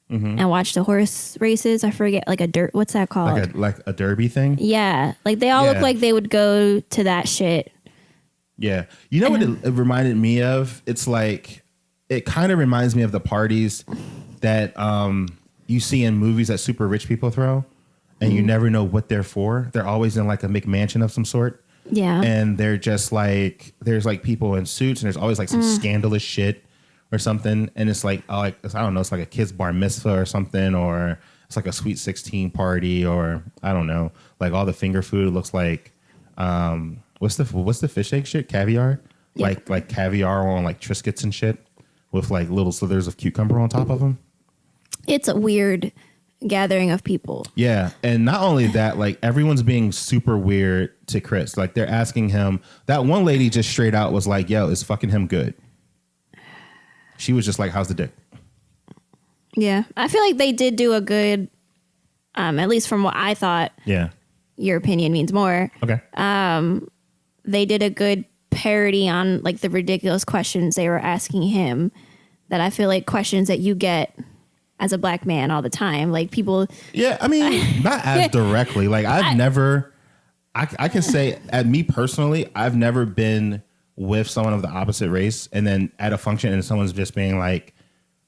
S2: and watch the horse races. I forget, like what's that called?
S1: Like a derby thing?
S2: Yeah. Like they all look like they would go to that shit.
S1: Yeah. You know what it reminded me of? It's like, it kind of reminds me of the parties that you see in movies that super rich people throw. And you never know what they're for. They're always in like a McMansion of some sort.
S2: Yeah.
S1: And they're just like, there's like people in suits and there's always like some scandalous shit or something. And it's like, I don't know, it's like a kid's bar mitzvah or something, or it's like a sweet 16 party, or I don't know. Like all the finger food looks like, what's the fish egg shit? Caviar? Yep. Like caviar on like Triscuits and shit with like little slithers of cucumber on top of them.
S2: It's a weird gathering of people.
S1: Yeah. And not only that, like everyone's being super weird to Chris. Like they're asking him, that one lady just straight out was like, yo, is fucking him good? She was just like, how's the dick?
S2: Yeah. I feel like they did do a good, at least from what I thought.
S1: Yeah.
S2: Your opinion means more.
S1: Okay.
S2: They did a good parody on like the ridiculous questions they were asking him that I feel like questions that you get as a black man all the time. Like people.
S1: Yeah, I mean, not as directly. Like I can say at me personally, I've never been with someone of the opposite race and then at a function and someone's just being like,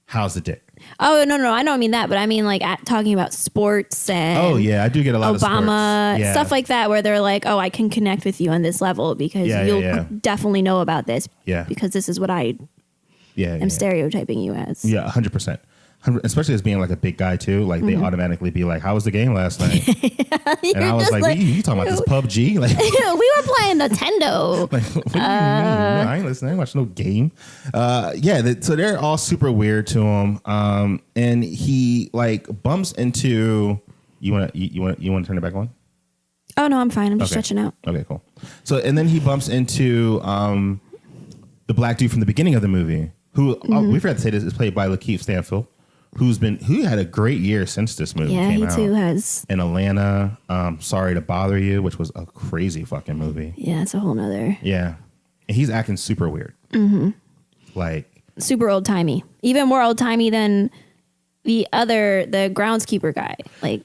S1: how's the dick?
S2: Oh, no, I don't mean that, but I mean like talking about sports and
S1: I do get a lot of
S2: Obama, stuff like that, where they're like, oh, I can connect with you on this level because you'll definitely know about this because this is what I am stereotyping you as.
S1: Yeah, 100%. Especially as being like a big guy too, like they automatically be like, "How was the game last night?" And I was like, "You talking about this PUBG?" Like
S2: we were playing Nintendo.
S1: Like, what do you mean? No, I ain't listening. I ain't watching no game. So they're all super weird to him. And he like bumps into. You want to turn it back on?
S2: Oh no, I'm fine. I'm just stretching out.
S1: Okay, cool. So and then he bumps into the black dude from the beginning of the movie, who we forgot to say this is played by Lakeith Stanfield. Who had a great year since this movie came out. Yeah, he too has. In Atlanta, Sorry to Bother You, which was a crazy fucking movie.
S2: Yeah, it's a whole nother.
S1: Yeah. And he's acting super weird. Like.
S2: Super old timey. Even more old timey than the groundskeeper guy. Like.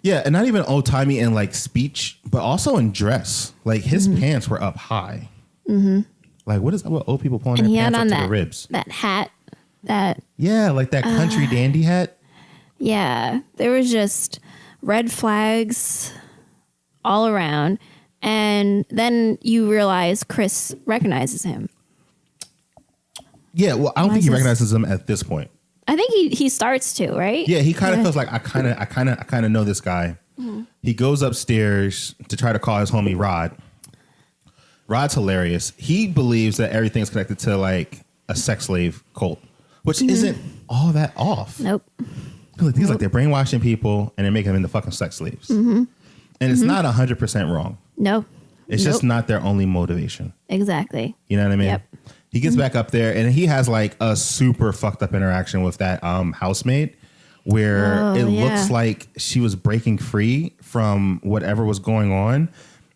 S1: Yeah, and not even old timey in like speech, but also in dress. Like his pants were up high. Like what old people pulling their pants up to their ribs?
S2: That hat.
S1: Like that country dandy hat.
S2: Yeah, there was just red flags all around, and then you realize Chris recognizes him.
S1: Yeah, well, I don't think he recognizes him at this point.
S2: I think he starts to, right?
S1: Yeah, he kind of feels like I kind of know this guy. He goes upstairs to try to call his homie Rod. Rod's hilarious. He believes that everything's connected to like a sex slave cult. Which isn't all that off.
S2: Nope.
S1: He's like, they're brainwashing people and they're making them into fucking sex slaves. And it's not 100% wrong.
S2: No.
S1: It's just not their only motivation.
S2: Exactly.
S1: You know what I mean?
S2: Yep.
S1: He gets back up there and he has like a super fucked up interaction with that housemaid where it looks like she was breaking free from whatever was going on.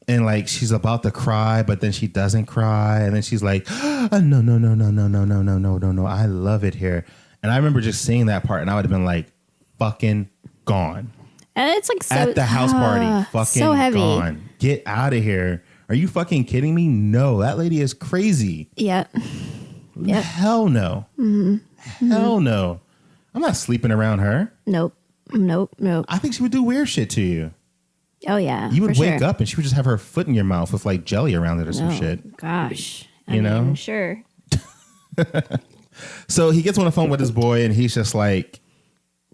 S1: And like she's about to cry, but then she doesn't cry, and then she's like, "No, I love it here." And I remember just seeing that part, and I would have been like, "Fucking gone."
S2: And it's like so,
S1: at the house party, fucking
S2: so heavy.
S1: Gone. Get out of here! Are you fucking kidding me? No, that lady is crazy.
S2: Yeah.
S1: Hell no. Hell no. I'm not sleeping around her.
S2: Nope.
S1: I think she would do weird shit to you.
S2: Oh, yeah.
S1: You would wake up and she would just have her foot in your mouth with like jelly around it or some shit.
S2: Gosh.
S1: I mean,
S2: sure.
S1: So he gets on the phone with his boy and he's just like,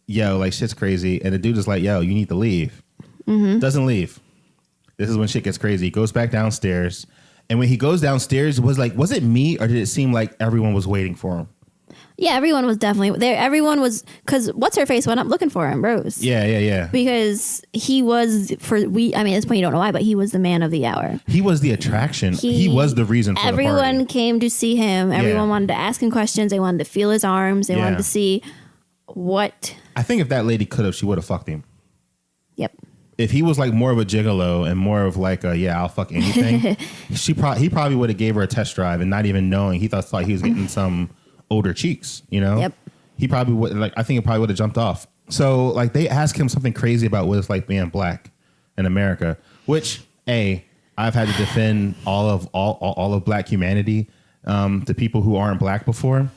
S1: yo, like shit's crazy. And the dude is like, yo, you need to leave. Doesn't leave. This is when shit gets crazy. He goes back downstairs. And when he goes downstairs, was it me or did it seem like everyone was waiting for him?
S2: Yeah, everyone was definitely there. Everyone was, because what's her face went up looking for him, Rose.
S1: Yeah.
S2: Because he was at this point you don't know why, but he was the man of the hour.
S1: He was the attraction. He was the reason for the party.
S2: Everyone came to see him. Everyone wanted to ask him questions. They wanted to feel his arms. They wanted to see what.
S1: I think if that lady could have, she would have fucked him.
S2: Yep.
S1: If he was like more of a gigolo and more of like I'll fuck anything, he probably would have gave her a test drive and not even knowing, he thought he was getting some older cheeks, you know?
S2: Yep.
S1: He probably would I think it probably would have jumped off. So like they ask him something crazy about what it's like being black in America, which I've had to defend all of black humanity to people who aren't black before.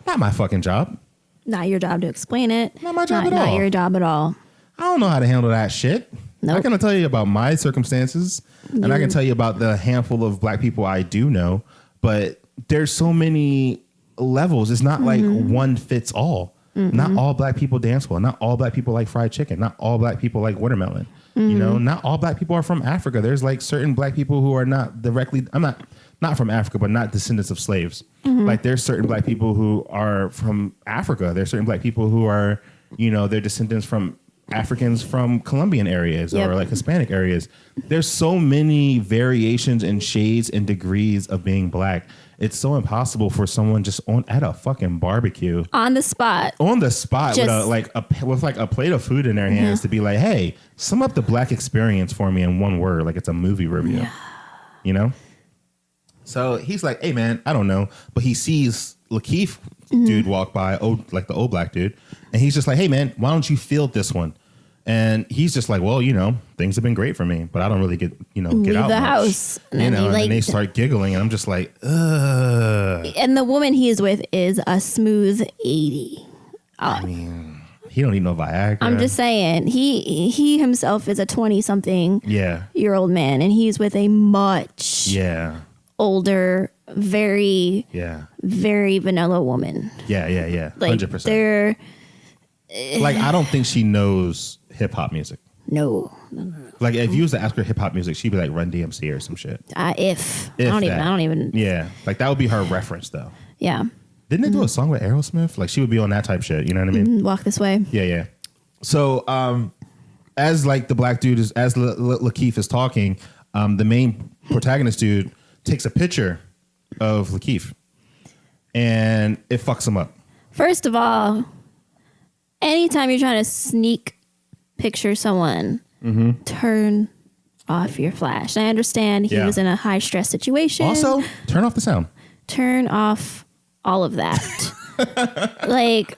S1: Not my fucking job.
S2: Not your job to explain it.
S1: Not my job at all.
S2: Not your job at all.
S1: I don't know how to handle that shit.
S2: Nope.
S1: I can tell you about my circumstances and I can tell you about the handful of black people I do know, but there's so many levels. It's not like one fits all. Not all black people dance well. Not all black people like fried chicken. Not all black people like watermelon. You know, not all black people are from Africa. There's like certain black people who are not directly, I'm not from Africa, but not descendants of slaves. Like there's certain black people who are from Africa. There's certain black people who are, they're descendants from Africans from Colombian areas or like Hispanic areas. There's so many variations and shades and degrees of being black. It's so impossible for someone just at a fucking barbecue
S2: on the spot
S1: with a plate of food in their hands to be like, hey, sum up the black experience for me in one word, like it's a movie review. You know? So he's like, hey, man, I don't know. But he sees Lakeith dude walk by, like the old black dude. And he's just like, hey, man, why don't you field this one? And he's just like, well, things have been great for me, but I don't really get out
S2: the
S1: much.
S2: house.
S1: And and they start giggling, and I'm just like, ugh.
S2: And the woman he is with is a smooth 80.
S1: I mean, he don't need no Viagra.
S2: I'm just saying, he himself is a 20-something year old man, and he's with a much older, very very vanilla woman.
S1: Yeah. 100%.
S2: They're
S1: like, I don't think she knows hip hop music.
S2: No.
S1: Like, if you was to ask her hip hop music, she'd be like Run DMC or some shit.
S2: If I don't even.
S1: Yeah, like that would be her reference though.
S2: Yeah.
S1: Didn't they do a song with Aerosmith? Like, she would be on that type shit. You know what I mean?
S2: Walk This Way.
S1: Yeah. So, as like the black dude as Lakeith is talking, the main protagonist dude takes a picture of Lakeith, and it fucks him up.
S2: First of all, anytime you're trying to sneak picture someone, turn off your flash. And I understand he was in a high stress situation.
S1: Also, turn off the sound.
S2: Turn off all of that. Like,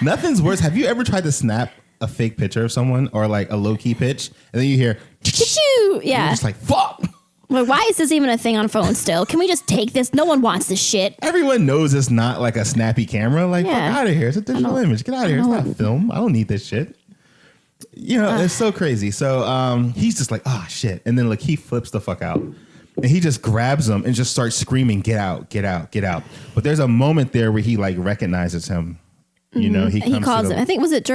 S1: nothing's worse. Have you ever tried to snap a fake picture of someone or like a low key pitch, and then you hear
S2: choo? Yeah,
S1: you're just like, fuck.
S2: Well, why is this even a thing on phones still? Can we just take this? No one wants this shit.
S1: Everyone knows it's not like a snappy camera. Like, fuck out of here. It's a digital image. Get out of here. It's not film. I don't need this shit. It's so crazy. So he's just like, oh, shit. And then Lakeith flips the fuck out. And he just grabs him and just starts screaming, get out, get out, get out. But there's a moment there where he like recognizes him. He
S2: calls him. I think, was it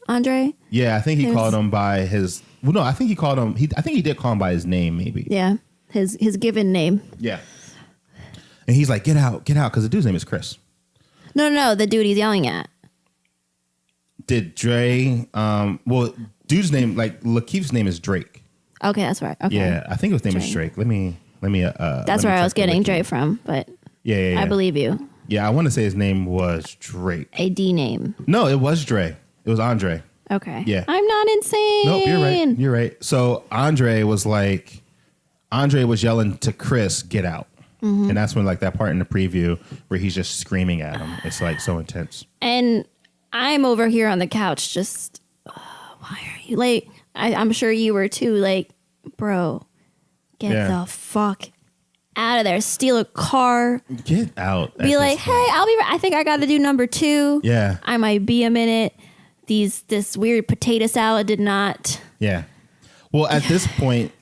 S2: Andre?
S1: Yeah, I think he called him by his. Well, no, I think he called him. I think he did call him by his name, maybe.
S2: Yeah, his given name.
S1: Yeah. And he's like, get out, because the dude's name is Chris.
S2: No, the dude he's yelling at.
S1: Did Dre? Dude's name, like Lakeith's name is Drake.
S2: Okay, that's right. Okay.
S1: Yeah, I think his name is Drake. Let me.
S2: That's where I was getting Dre from, but
S1: yeah.
S2: I believe you.
S1: Yeah, I want to say his name was Drake.
S2: A D name.
S1: No, it was Dre. It was Andre.
S2: Okay.
S1: Yeah.
S2: I'm not insane.
S1: Nope, you're right. So Andre was yelling to Chris, get out. Mm-hmm. And that's when like that part in the preview where he's just screaming at him. It's like so intense.
S2: And I'm over here on the couch just, why are you like, I'm sure you were too, like, bro, get the fuck out of there. Steal a car.
S1: Get out.
S2: Be like, hey, I'll be right. I think I got to do number 2.
S1: Yeah.
S2: I might be a minute. This weird potato salad did not.
S1: Yeah. Well, at this point,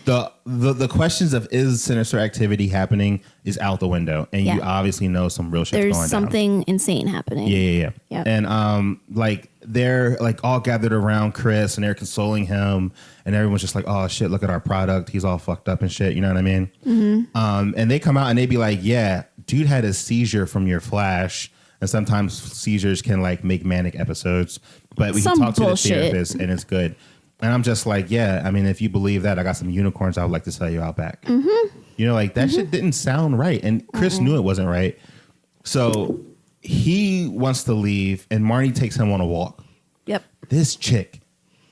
S1: the questions of is sinister activity happening is out the window, and you obviously know some real shit's going down.
S2: There's something insane happening.
S1: Yeah.
S2: Yep.
S1: And like they're like all gathered around Chris, and they're consoling him, and everyone's just like, oh shit, look at our product, he's all fucked up and shit. You know what I mean? Mm-hmm. And they come out and they be like, yeah, dude had a seizure from your flash. And sometimes seizures can like make manic episodes, but we can talk to the therapist and it's good. And I'm just like, yeah, I mean, if you believe that, I got some unicorns I would like to sell you out back. Mm-hmm. Like that shit didn't sound right. And Chris knew it wasn't right. So he wants to leave and Marnie takes him on a walk.
S2: Yep.
S1: This chick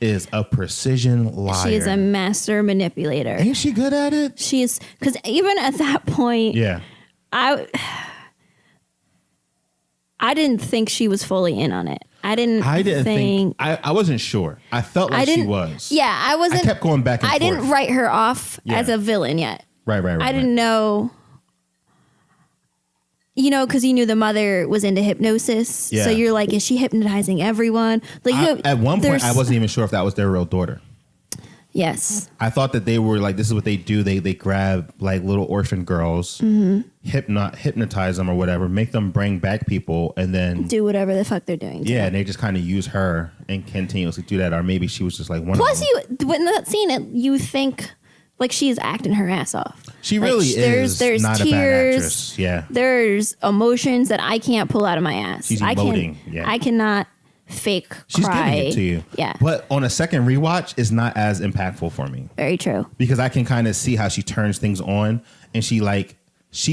S1: is a precision liar.
S2: She is a master manipulator.
S1: Ain't she good at it?
S2: She is, because even at that point, I didn't think she was fully in on it. I didn't think
S1: I wasn't sure. I felt like she was.
S2: Yeah, I wasn't.
S1: I kept going back and forth.
S2: I didn't write her off as a villain yet.
S1: Right.
S2: I didn't know. Because you knew the mother was into hypnosis. Yeah. So you're like, is she hypnotizing everyone? Like
S1: at one point, I wasn't even sure if that was their real daughter.
S2: Yes.
S1: I thought that they were like, this is what they do. They grab like little orphan girls, hypnotize them or whatever, make them bring back people, and then
S2: do whatever the fuck they're doing.
S1: Yeah, and they just kind of use her and continuously do that. Or maybe she was just like one.
S2: Plus, in that scene, you think like she's acting her ass off.
S1: She really is. There's not tears, a bad actress. Yeah.
S2: There's emotions that I can't pull out of my ass.
S1: She's emoting.
S2: I cannot fake
S1: She's
S2: cry.
S1: giving it to you.
S2: Yeah.
S1: But on a second rewatch, it's not as impactful for me.
S2: Very true.
S1: Because I can kind of see how she turns things on and she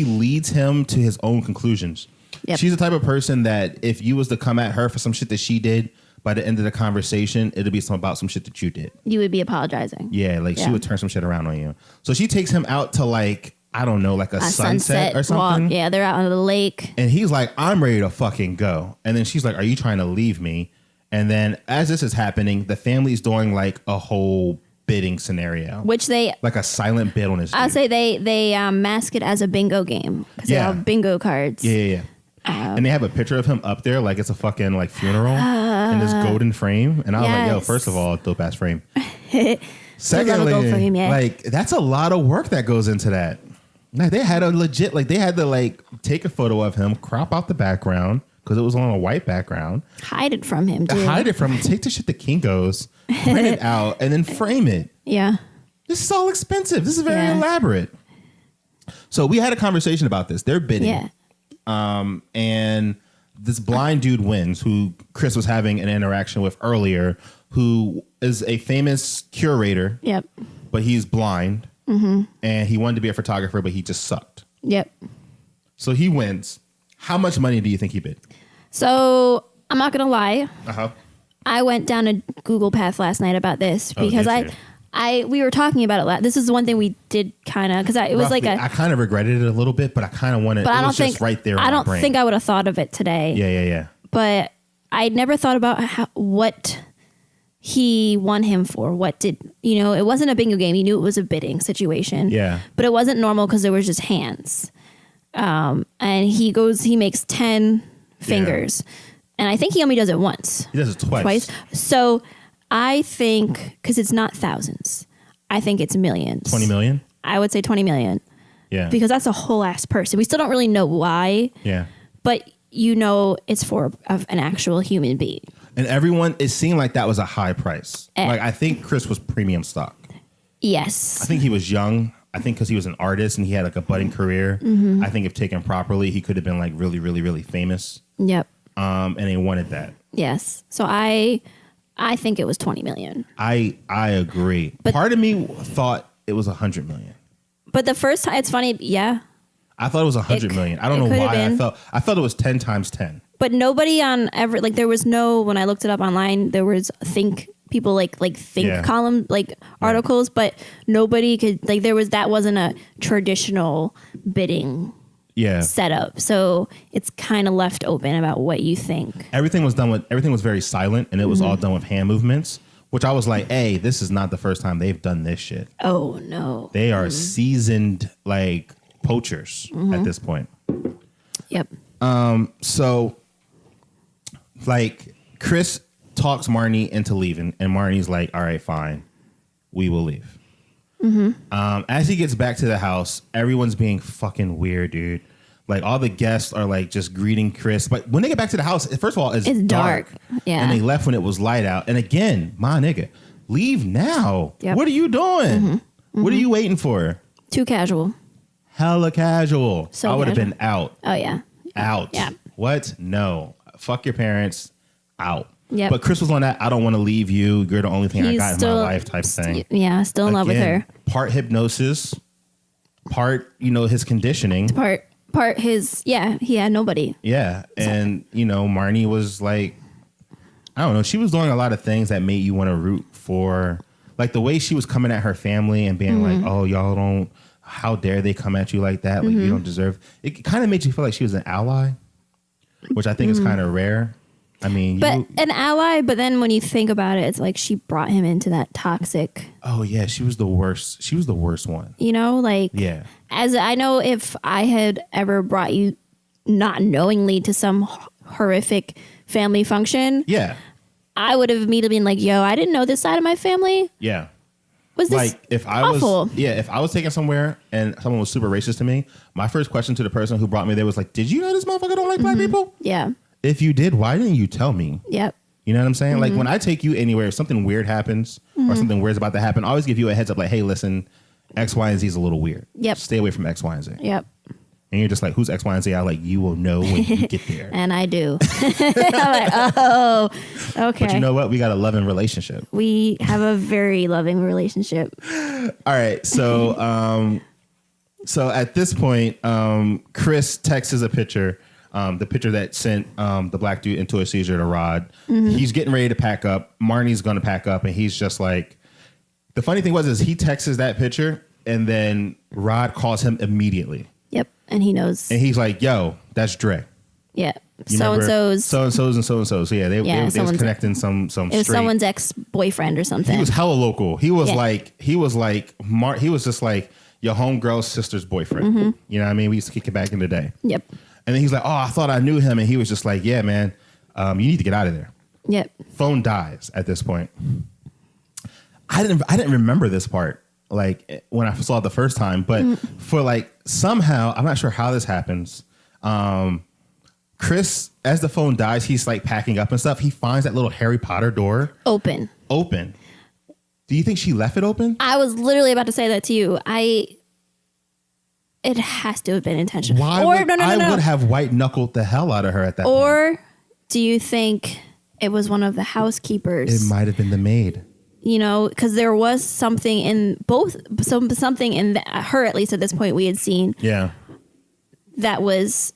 S1: leads him to his own conclusions. Yep. She's the type of person that if you was to come at her for some shit that she did, by the end of the conversation, it'll be about some shit that you did.
S2: You would be apologizing.
S1: Yeah, she would turn some shit around on you. So she takes him out to like I don't know, like a sunset or something.
S2: Walk. Yeah, they're out on the lake.
S1: And he's like, I'm ready to fucking go. And then she's like, are you trying to leave me? And then as this is happening, the family's doing like a whole bidding scenario.
S2: Which they...
S1: Like a silent bid on his
S2: I'll say they mask it as a bingo game. Because they have bingo cards.
S1: Yeah. And they have a picture of him up there like it's a fucking like funeral in this golden frame. And I was like, yo, first of all, dope ass frame. Secondly, like that's a lot of work that goes into that. Like they had a legit, like they had to like take a photo of him, crop out the background because it was on a white background.
S2: Hide it from him, dude.
S1: Hide it from him. Take the shit to Kinko's, print it out, and then frame it.
S2: Yeah.
S1: This is all expensive. This is very elaborate. So we had a conversation about this. They're bidding.
S2: Yeah.
S1: And this blind dude wins, who Chris was having an interaction with earlier, who is a famous curator.
S2: Yep.
S1: But he's blind. Mm-hmm. And he wanted to be a photographer, but he just sucked.
S2: Yep.
S1: So he wins. How much money do you think he bid?
S2: So I'm not going to lie.
S1: Uh-huh.
S2: I went down a Google path last night about this because we were talking about it. This is one thing we did kind of, because it was like
S1: I kind of regretted it a little bit, but I kind of wanted, but I don't think, just right there.
S2: I don't think I would have thought of it today.
S1: Yeah.
S2: But I never thought about what he won him for. What did, it wasn't a bingo game. You knew it was a bidding situation.
S1: Yeah.
S2: But it wasn't normal because there was just hands. And he makes 10 fingers. Yeah. And I think he only does it once.
S1: He does it twice.
S2: So I think, because it's not thousands, I think it's millions.
S1: 20 million?
S2: I would say 20 million.
S1: Yeah.
S2: Because that's a whole ass person. We still don't really know why.
S1: Yeah.
S2: But it's for an actual human being.
S1: And it seemed like that was a high price. Like, I think Chris was premium stock.
S2: Yes.
S1: I think he was young. I think because he was an artist and he had like a budding career. I think if taken properly, he could have been like really, really, really famous.
S2: Yep.
S1: And they wanted that.
S2: Yes. So I think it was 20 million.
S1: I agree. But part of me thought it was 100 million.
S2: But the first time, it's funny. Yeah.
S1: I thought it was 100 million. I don't know why I felt it was 10 times 10.
S2: But nobody on there was no, when I looked it up online, there was people column, articles, but nobody could, that wasn't a traditional bidding setup. So it's kind of left open about what you think.
S1: Everything was very silent, and it was all done with hand movements, which I was like, hey, this is not the first time they've done this shit.
S2: Oh no.
S1: They are seasoned poachers at this point.
S2: Yep.
S1: So Chris talks Marnie into leaving, and Marnie's like, all right, fine, we will leave. As he gets back to the house, everyone's being fucking weird, dude. Like, all the guests are just greeting Chris. But when they get back to the house, first of all, it's dark.
S2: Yeah.
S1: And they left when it was light out. And again, my nigga, leave now. Yep. What are you doing? What are you waiting for?
S2: Too casual.
S1: Hella casual.
S2: So
S1: I would have been out.
S2: Oh, yeah.
S1: Out.
S2: Yeah.
S1: What? No. Fuck your parents. Out.
S2: Yep.
S1: But Chris was on that, I don't want to leave you. You're the only thing I got in my life type thing.
S2: Yeah, still in love with her.
S1: Part hypnosis, part, his conditioning.
S2: Part his, he had nobody.
S1: Yeah. And, Marnie was like, I don't know, she was doing a lot of things that made you want to root for, like the way she was coming at her family and being like, oh, y'all don't, how dare they come at you like that? Like, you don't deserve. It kind of made you feel like she was an ally, which I think is kind of rare. I mean,
S2: an ally, but then when you think about it, it's like she brought him into that toxic.
S1: Oh yeah, she was the worst. She was the worst one.
S2: Yeah. As I know, if I had ever brought you not knowingly to some horrific family function, I would have immediately been like, "Yo, I didn't know this side of my family."
S1: Yeah.
S2: Was this
S1: if I
S2: awful?
S1: If I was taken somewhere and someone was super racist to me, my first question to the person who brought me there was like, "Did you know this motherfucker don't like black people?"
S2: Yeah.
S1: If you did, why didn't you tell me?
S2: Yep.
S1: You know what I'm saying? Like when I take you anywhere, if something weird happens or something weird's about to happen, I always give you a heads up like, hey, listen, X, Y, and Z is a little weird.
S2: Yep.
S1: Stay away from X, Y, and Z.
S2: Yep.
S1: And you're just like, who's X, Y, and Z? I'm like, you will know when you get there.
S2: And I do. I'm like, oh, okay.
S1: But you know what? We got a loving relationship.
S2: We have a very loving relationship.
S1: All right. So, so at this point, Chris texts a picture. The picture that sent the black dude into a seizure to Rod. He's getting ready to pack up. Marnie's going to pack up, and he's just like, the funny thing is he texts that picture, And then Rod calls him immediately.
S2: Yep. And he knows.
S1: And he's like, yo, that's Dre.
S2: Yeah. So-and-so's.
S1: So-and-so's and so-and-so's. So yeah, they was connecting some
S2: It was someone's ex-boyfriend or something.
S1: He was hella local. He was he was just like your homegirl's sister's boyfriend. Mm-hmm. You know what I mean? We used to kick it back in the day.
S2: Yep.
S1: And then he's like, oh, I thought I knew him. And he was just like, yeah, man, you need to get out of there.
S2: Yep.
S1: Phone dies at this point. I didn't remember this part like when I saw it the first time, but for like somehow, I'm not sure how this happens. Chris, as the phone dies, he's like packing up and stuff. He finds that little Harry Potter door
S2: open.
S1: Do you think she left it open?
S2: I was literally about to say that to you. It has to have been intentional.
S1: Why would I would have white-knuckled the hell out of her at that point?
S2: Or do you think it was one of the housekeepers?
S1: It might have been the maid.
S2: You know, because there was something in something in her, at least at this point, we had seen.
S1: Yeah.
S2: That was.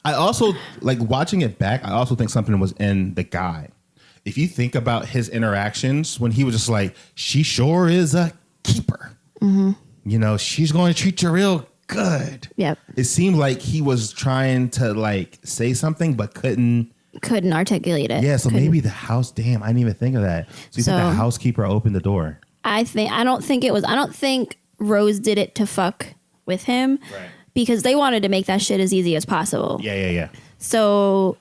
S1: I also, like, watching it back, I also think something was in the guy. If you think about his interactions when he was just like, she sure is a keeper. Mm-hmm. You know, she's going to treat you real good.
S2: Yep.
S1: It seemed like he was trying to, like, say something, but couldn't
S2: articulate it.
S1: Yeah, so maybe the house. Damn, I didn't even think of that. So you think the housekeeper opened the door? I don't think Rose did it to fuck with him, right? Because they wanted to make that shit as easy as possible. Yeah.
S2: So,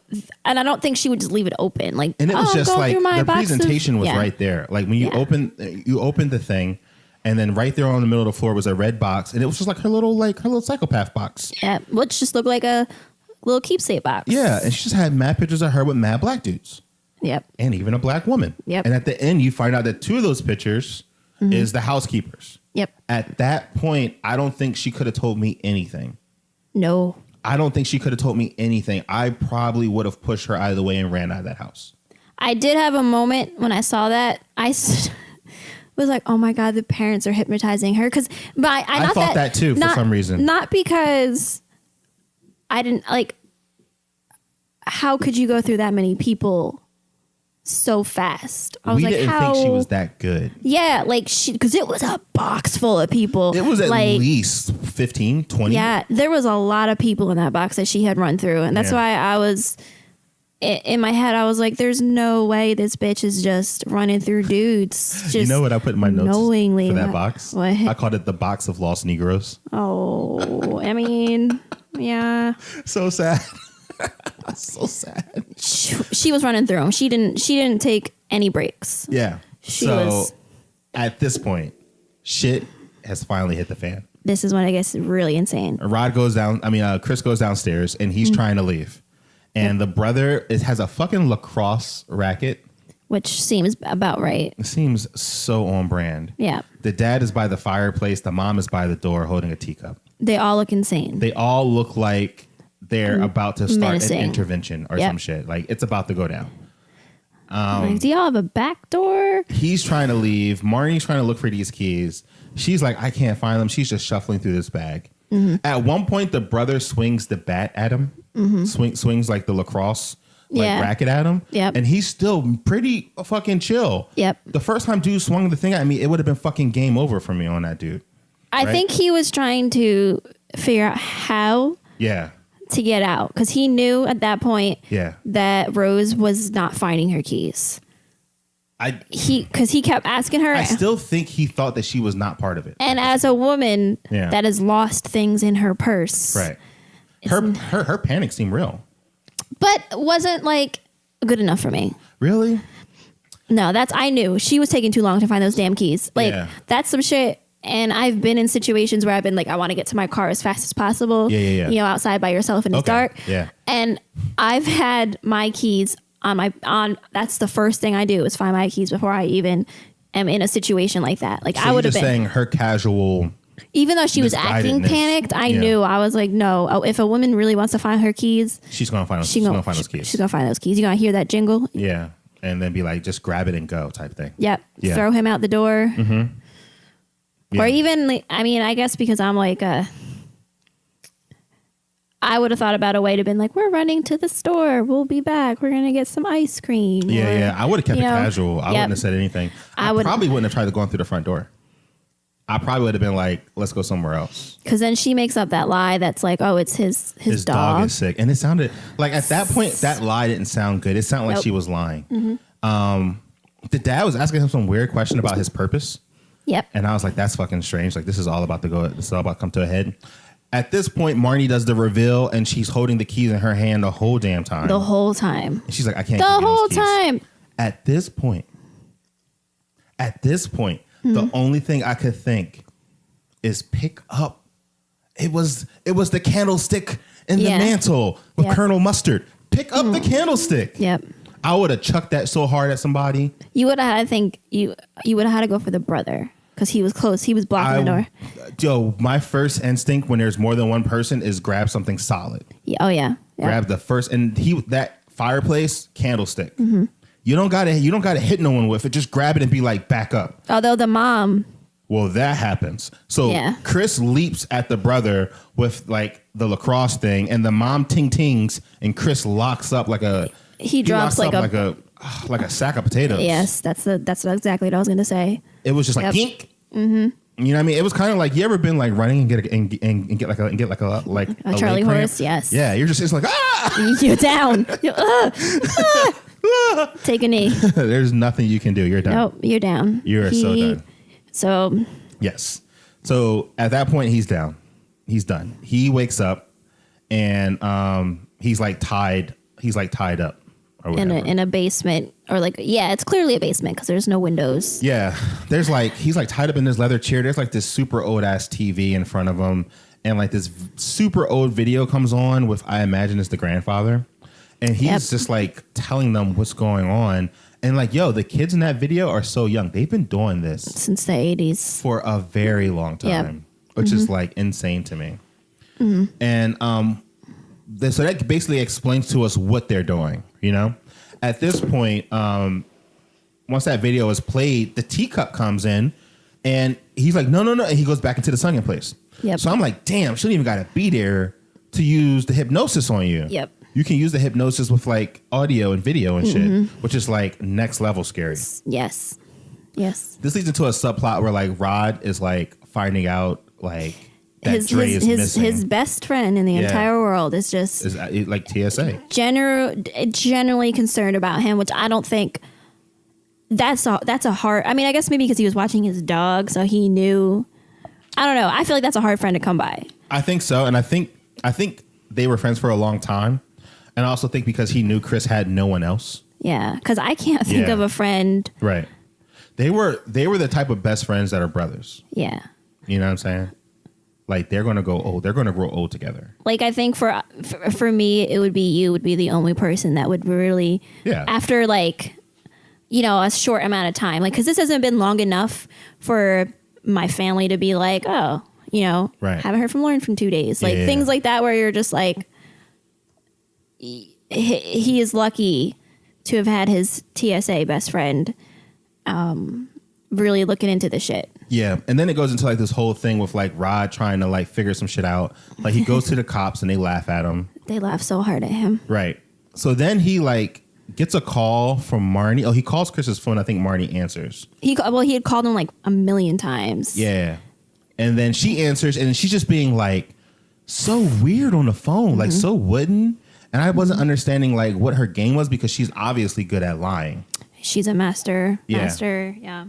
S2: and I don't think she would just leave it open. Like,
S1: and it was just like the presentation was right there. Like when you opened the thing, and then right there on the middle of the floor was a red box, and it was just like her little psychopath box.
S2: Yeah, which just looked like a little keepsake box.
S1: Yeah, and she just had mad pictures of her with mad black dudes.
S2: Yep.
S1: And even a black woman.
S2: Yep.
S1: And at the end, you find out that two of those pictures is the housekeepers.
S2: Yep.
S1: At that point, I don't think she could have told me anything.
S2: No.
S1: I don't think she could have told me anything. I probably would have pushed her out of the way and ran out of that house.
S2: I did have a moment when I saw that. I was like, oh my God, the parents are hypnotizing her. But I
S1: thought that too for some reason.
S2: Not because I didn't like, how could you go through that many people so fast?
S1: We didn't think she was that good.
S2: Yeah, like because it was a box full of people.
S1: It was at least 15, 20.
S2: Yeah, there was a lot of people in that box that she had run through. And that's why I was, in my head, I was like, there's no way this bitch is just running through dudes. Just
S1: you know what I put in my notes
S2: knowingly
S1: for that box?
S2: What?
S1: I called it the Box of Los Negros.
S2: Oh, I mean, yeah.
S1: So sad. So sad.
S2: She was running through them. She didn't take any breaks.
S1: Yeah. At this point, shit has finally hit the fan.
S2: This is when it gets really insane.
S1: Chris goes downstairs and he's trying to leave. And the brother has a fucking lacrosse racket.
S2: Which seems about right.
S1: It seems so on brand.
S2: Yeah.
S1: The dad is by the fireplace. The mom is by the door holding a teacup.
S2: They all look insane.
S1: They all look like they're about to start an intervention or some shit. Like, it's about to go down.
S2: Do y'all have a back door?
S1: He's trying to leave. Marnie's trying to look for these keys. She's like, I can't find them. She's just shuffling through this bag. Mm-hmm. At one point, the brother swings the bat at him. Mm-hmm. Swings like the lacrosse racket at him.
S2: Yep.
S1: And he's still pretty fucking chill.
S2: Yep.
S1: The first time dude swung the thing at me, it would have been fucking game over for me on that dude.
S2: I think he was trying to figure out how.
S1: Yeah.
S2: To get out, because he knew at that point that Rose was not finding her keys. Because he kept asking her.
S1: I still think he thought that she was not part of it.
S2: And as a woman that has lost things in her purse,
S1: right? Her panic seemed real,
S2: but wasn't like good enough for me.
S1: Really?
S2: No, I knew she was taking too long to find those damn keys. Like that's some shit. And I've been in situations where I've been like, I want to get to my car as fast as possible.
S1: Yeah.
S2: You know, outside by yourself and it's dark.
S1: Yeah.
S2: And I've had my keys that's the first thing I do is find my keys before I even am in a situation like that. Like, so I would have been
S1: saying her casual.
S2: Even though she was acting panicked, I knew. I was like, no, if a woman really wants to find her keys,
S1: she's going to find those keys.
S2: She's going to find those keys. You're going to hear that jingle.
S1: Yeah. And then be like, just grab it and go type thing.
S2: Yep. Yeah. Throw him out the door. Mm-hmm. Yeah. Or even, I guess because I'm like, I would have thought about a way to been like, we're running to the store. We'll be back. We're going to get some ice cream.
S1: Yeah. I would have kept it casual. I wouldn't have said anything. I probably wouldn't have tried to go in through the front door. I probably would have been like, let's go somewhere else.
S2: Because then she makes up that lie that's like, oh, it's his dog
S1: is sick. And it sounded like at that point, that lie didn't sound good. It sounded like she was lying. The dad was asking him some weird question about his purpose.
S2: Yep.
S1: And I was like, that's fucking strange. Like, this is all about to come to a head. At this point, Marnie does the reveal, and she's holding the keys in her hand the whole damn time.
S2: The whole time.
S1: And she's like, I can't.
S2: The whole time.
S1: At this point, the only thing I could think is pick up. It was the candlestick in the mantle with Colonel Mustard. Pick up the candlestick.
S2: Yep.
S1: I would have chucked that so hard at somebody.
S2: You would have had, I think, you would have had to go for the brother. Because he was close. He was blocking the door.
S1: Yo, my first instinct when there's more than one person is grab something solid.
S2: Yeah, oh, yeah.
S1: Grab the first, and that fireplace candlestick. You don't gotta hit no one with it. Just grab it and be like, back up.
S2: Although the mom.
S1: Well, that happens. So Chris leaps at the brother with like the lacrosse thing, and the mom ting-tings, and Chris locks up like a.
S2: He drops like
S1: a sack of potatoes.
S2: Yes, that's exactly what I was gonna say.
S1: It was just like pink. You know what I mean? It was kind of like, you ever been like running and get like a
S2: Charlie horse? Yes.
S1: Yeah, it's like
S2: you're down. Take a knee.
S1: There's nothing you can do. You're done.
S2: Nope, you're down.
S1: You're so done.
S2: So
S1: yes. So at that point, he's down. He's done. He wakes up and he's like tied up.
S2: In a basement, or like, it's clearly a basement because there's no windows.
S1: Yeah, there's like, he's like tied up in this leather chair. There's like this super old ass TV in front of him, and like this super old video comes on with, I imagine it's the grandfather, and he's just like telling them what's going on. And like, yo, the kids in that video are so young. They've been doing this
S2: since the 80s
S1: for a very long time, which is like insane to me. And so that basically explains to us what they're doing. You know, at this point, once that video is played, the teacup comes in, and he's like, no, and he goes back into the sunken place.
S2: Yep.
S1: So I'm like, damn, she don't even got to be there to use the hypnosis on you.
S2: Yep.
S1: You can use the hypnosis with like audio and video and shit, which is like next level scary.
S2: Yes.
S1: This leads into a subplot where like Rod is like finding out like that Dre is missing.
S2: His best friend in the entire world is
S1: like TSA.
S2: Generally concerned about him, which I don't think that's a hard. I mean, I guess maybe because he was watching his dog, so he knew. I don't know. I feel like that's a hard friend to come by.
S1: I think so, and I think they were friends for a long time, and I also think because he knew Chris had no one else. Yeah,
S2: because I can't think of a friend.
S1: Right. They were the type of best friends that are brothers.
S2: Yeah.
S1: You know what I'm saying? Like, they're going to go old. They're going to grow old together.
S2: Like, I think for me, it would be you would be the only person that would really, after like, a short amount of time, like, because this hasn't been long enough for my family to be like, oh, haven't heard from Lauren from 2 days. Like, things like that where you're just like, he is lucky to have had his TSA best friend really looking into the shit.
S1: Yeah, and then it goes into like this whole thing with like Rod trying to like figure some shit out. Like, he goes to the cops and they laugh at him.
S2: They laugh so hard at him.
S1: Right. So then he like gets a call from Marnie. Oh, he calls Chris's phone. I think Marnie answers. He
S2: had called him like a million times.
S1: Yeah. And then she answers, and she's just being like so weird on the phone, like so wooden. And I wasn't understanding like what her game was, because she's obviously good at lying.
S2: She's a master. Yeah.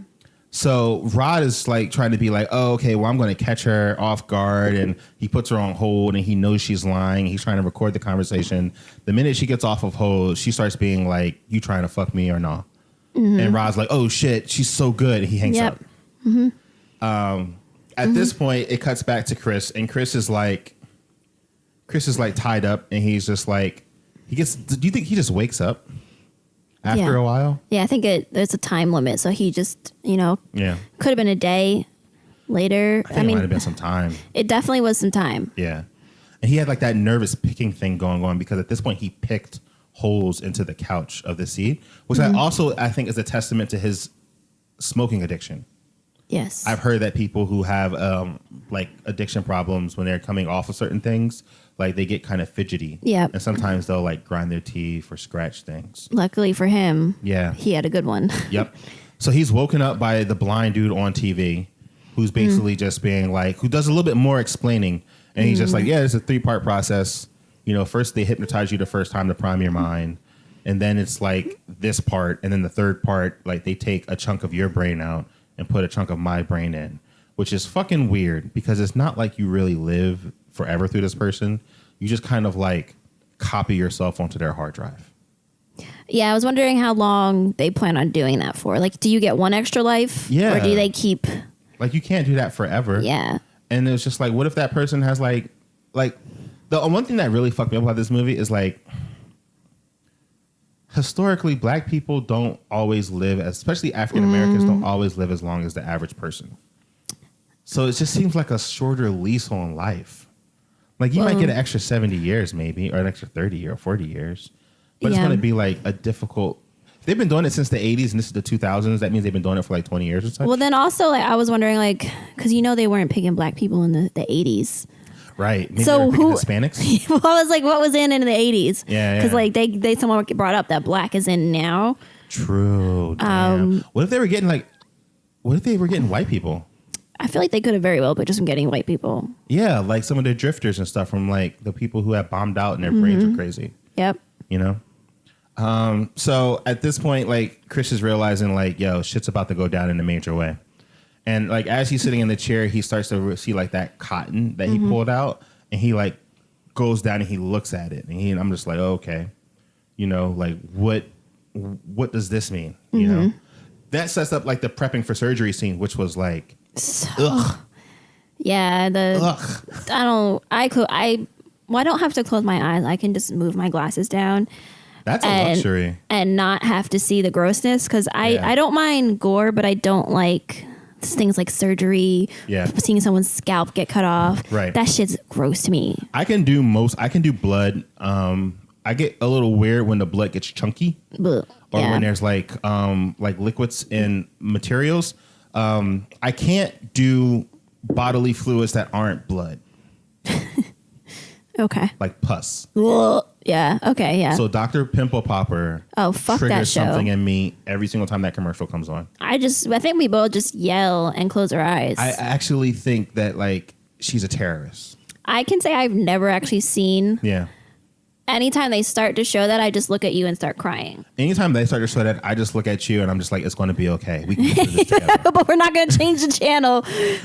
S1: So Rod is like trying to be like, oh, okay, well, I'm going to catch her off guard. And he puts her on hold, and he knows she's lying. He's trying to record the conversation. The minute she gets off of hold, she starts being like, you trying to fuck me or not? And Rod's like, oh, shit, she's so good. He hangs up. At this point, it cuts back to Chris, and Chris is like tied up, and he's just like, do you think he just wakes up after a while?
S2: Yeah, I think there's a time limit. So he just, could have been a day later.
S1: I mean, it might have been some time.
S2: It definitely was some time.
S1: Yeah. And he had like that nervous picking thing going on, because at this point he picked holes into the couch of the seat, which I think is a testament to his smoking addiction.
S2: Yes.
S1: I've heard that people who have like addiction problems, when they're coming off of certain things, like they get kind of fidgety.
S2: Yeah.
S1: And sometimes they'll like grind their teeth or scratch things.
S2: Luckily for him,
S1: he
S2: had a good one.
S1: Yep. So he's woken up by the blind dude on TV, who's basically just being like, who does a little bit more explaining. And he's just like, yeah, it's a 3-part process. You know, first they hypnotize you the first time to prime your mind. And then it's like this part. And then the third part, like they take a chunk of your brain out and put a chunk of my brain in, which is fucking weird because it's not like you really live forever through this person. You just kind of like copy yourself onto their hard drive.
S2: Yeah, I was wondering how long they plan on doing that for. Like, do you get one extra life?
S1: Yeah.
S2: Or do they keep...
S1: Like, you can't do that forever.
S2: Yeah.
S1: And it's just like, what if that person has like the one thing that really fucked me up about this movie is like, historically, black people don't always live, especially African Americans don't always live as long as the average person. So it just seems like a shorter lease on life. Like you might get an extra 70 years maybe, or an extra 30 or 40 years. But it's going to be like a difficult... They've been doing it since the 80s and this is the 2000s. That means they've been doing it for like 20 years or something.
S2: Well, then also, like, I was wondering, like, because they weren't picking black people in the 80s.
S1: Right. Maybe so who... Hispanics?
S2: Well, I was like, what was in the 80s?
S1: Yeah.
S2: Because, like, they someone brought up that black is in now.
S1: True. Damn. What if they were getting, white people?
S2: I feel like they could have very well, but just from getting white people.
S1: Yeah, like some of the drifters and stuff from, like, the people who have bombed out and their brains are crazy.
S2: Yep.
S1: You know? So at this point, like Chris is realizing like, yo, shit's about to go down in a major way. And like, as he's sitting in the chair, he starts to see like that cotton that he pulled out and he like goes down and he looks at it and I'm just like, oh, okay, you know, like what does this mean? You know, that sets up like the prepping for surgery scene, which was like, ugh.
S2: Yeah. I don't have to close my eyes. I can just move my glasses down.
S1: That's a luxury.
S2: And not have to see the grossness because I don't mind gore, but I don't like things like surgery, seeing someone's scalp get cut off.
S1: Right.
S2: That shit's gross to me.
S1: I can do blood. I get a little weird when the blood gets chunky or when there's like liquids and materials. I can't do bodily fluids that aren't blood.
S2: Okay.
S1: Like pus.
S2: Yeah. Okay. Yeah.
S1: So Dr. Pimple Popper triggers something in me every single time that commercial comes on.
S2: I think we both just yell and close our eyes.
S1: I actually think that like she's a terrorist.
S2: I can say I've never actually seen.
S1: Yeah.
S2: Anytime they start to show that, I just look at you and start crying.
S1: Anytime they start to show that, I just look at you and I'm just like, it's going to be okay. We can get through this together.
S2: But we're not going to change the channel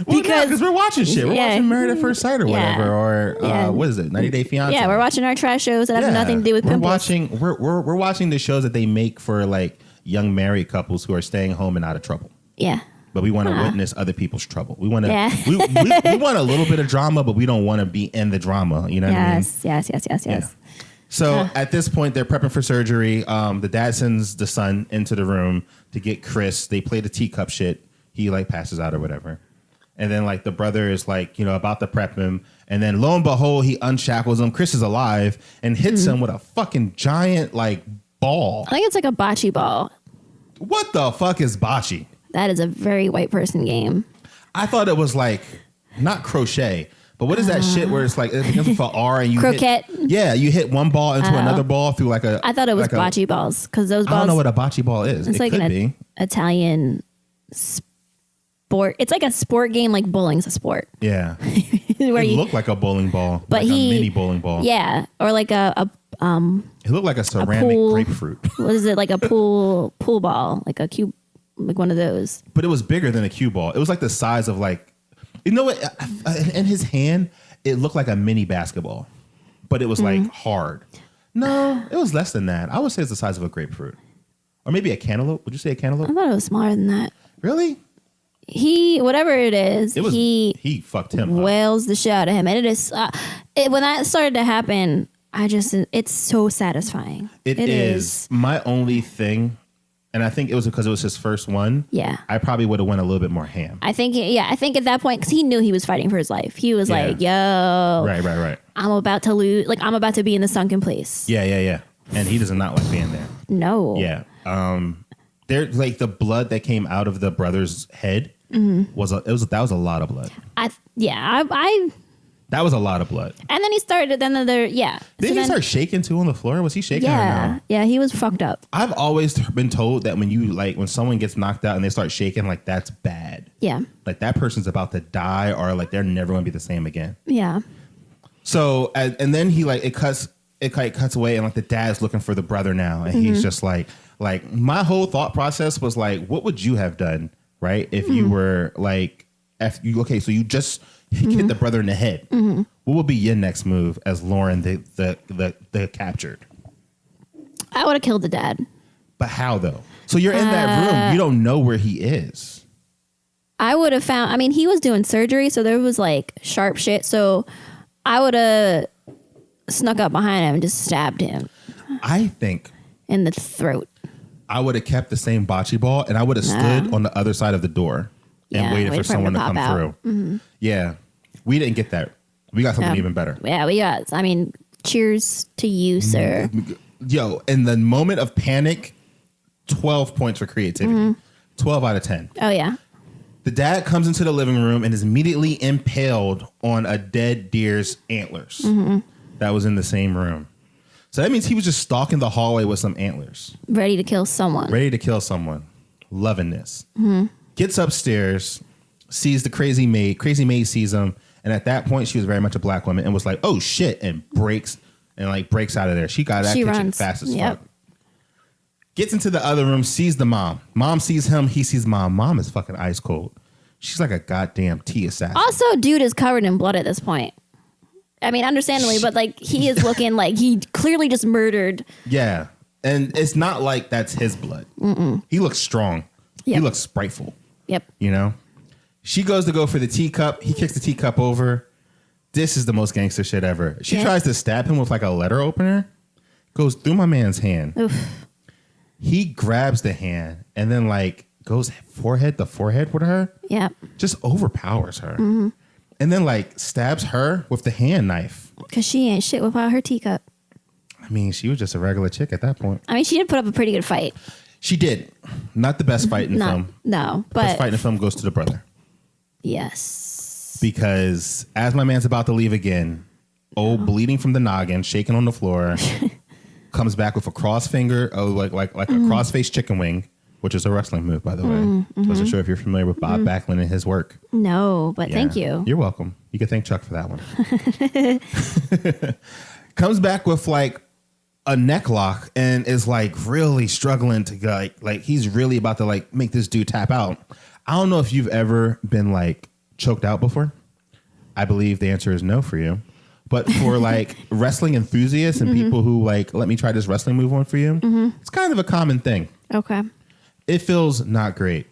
S2: because
S1: we're watching shit. We're watching Married at First Sight or whatever, or what is it, 90 Day Fiancé?
S2: Yeah, we're watching our trash shows that have nothing to do with pimples.
S1: We're watching the shows that they make for like young married couples who are staying home and out of trouble.
S2: Yeah.
S1: But we want to witness other people's trouble. We want to. We want a little bit of drama, but we don't want to be in the drama. You know what I mean?
S2: Yes.
S1: Yeah. So at this point, they're prepping for surgery. The dad sends the son into the room to get Chris. They play the teacup shit. He like passes out or whatever. And then like the brother is like, you know, about to prep him. And then lo and behold, he unshackles him. Chris is alive and hits him with a fucking giant like ball.
S2: I think it's like a bocce ball.
S1: What the fuck is bocce?
S2: That is a very white person game.
S1: I thought it was like not crochet. But what is that shit where it's like it begins for R and you
S2: croquette?
S1: You hit one ball into another ball through like a.
S2: I thought it was bocce balls because those balls.
S1: I don't know what a bocce ball is.
S2: It's like an Italian sport. It's like a sport game, like bowling's a sport.
S1: Yeah, it looked like a bowling ball, but like a mini bowling ball.
S2: Yeah, or like a
S1: It looked like a ceramic grapefruit.
S2: What is it? Like a pool ball, like a cube, like one of those.
S1: But it was bigger than a cue ball. It was like the size of like. You know what? In his hand, it looked like a mini basketball, but it was like hard. No, it was less than that. I would say it's the size of a grapefruit, or maybe a cantaloupe. Would you say a cantaloupe?
S2: I thought it was smaller than that.
S1: Really?
S2: Whatever it is,
S1: he fucked him.
S2: Wails the shit out of him, and it is when that started to happen. It's so satisfying.
S1: It is. My only thing. And I think it was because it was his first one.
S2: Yeah.
S1: I probably would have went a little bit more ham.
S2: I think at that point, because he knew he was fighting for his life. He was like, yo.
S1: Right.
S2: I'm about to lose. Like, I'm about to be in the sunken place.
S1: Yeah. And he does not like being there.
S2: No.
S1: Yeah. There, like the blood that came out of the brother's head was a lot of blood. That was a lot of blood.
S2: And then he started,
S1: Did he start shaking too on the floor? Was he shaking?
S2: Yeah.
S1: Or no?
S2: Yeah, he was fucked up.
S1: I've always been told that when someone gets knocked out and they start shaking, like that's bad.
S2: Yeah.
S1: Like that person's about to die or like they're never going to be the same again.
S2: Yeah.
S1: So, and then he like, it cuts away and like the dad's looking for the brother now. And he's just like my whole thought process was like, what would you have done? Right. If you were like, so you just hit the brother in the head. What would be your next move as Lauren, the captured?
S2: I would have killed the dad.
S1: But how though? So you're in that room. You don't know where he is.
S2: I would have found, I mean, he was doing surgery, so there was like sharp shit. So I would have snuck up behind him and just stabbed him.
S1: I think.
S2: In the throat.
S1: I would have kept the same bocce ball and I would have stood on the other side of the door and waited for someone to come through. Yeah. We didn't get that. We got something even better.
S2: Yeah, we got, I mean, cheers to you, sir.
S1: Yo, in the moment of panic, 12 points for creativity. 12 out of 10.
S2: Oh, yeah.
S1: The dad comes into the living room and is immediately impaled on a dead deer's antlers that was in the same room. So that means he was just stalking the hallway with some antlers.
S2: Ready to kill someone.
S1: Loving this. Gets upstairs, sees the crazy maid. Crazy maid sees him. And at that point, she was very much a black woman and was like, oh, shit, and breaks out of there. She got that kitchen fast as fuck. Gets into the other room, sees the mom. Mom sees him. He sees mom. Mom is fucking ice cold. She's like a goddamn tea assassin.
S2: Also, dude is covered in blood at this point. I mean, understandably, but like he is looking like he clearly just murdered.
S1: Yeah. And it's not like that's his blood. He looks strong. He looks spiteful.
S2: Yep.
S1: You know? She goes to go for the teacup. He kicks the teacup over. This is the most gangster shit ever. She tries to stab him with like a letter opener. Goes through my man's hand. Oof. He grabs the hand and then like goes forehead to forehead with her. Yeah. Just overpowers her. And then like stabs her with the hand knife.
S2: Because she ain't shit without her teacup.
S1: I mean, she was just a regular chick at that point.
S2: I mean, she did put up a pretty good fight.
S1: She did. Not the best fight in the film.
S2: No, but...
S1: The best fight in the film goes to the brother.
S2: Yes.
S1: Because as my man's about to leave again, bleeding from the noggin, shaking on the floor... comes back with a cross finger, like a cross-faced chicken wing, which is a wrestling move, by the way. Wasn't sure if you're familiar with Bob Backlund and his work.
S2: No, but thank you.
S1: You're welcome. You can thank Chuck for that one. Comes back with like a neck lock and is like really struggling to like he's really about to like make this dude tap out. I don't know if you've ever been like choked out before. I believe the answer is no for you. But for like wrestling enthusiasts and people who like, let me try this wrestling move on for you, it's kind of a common thing.
S2: Okay.
S1: It feels not great.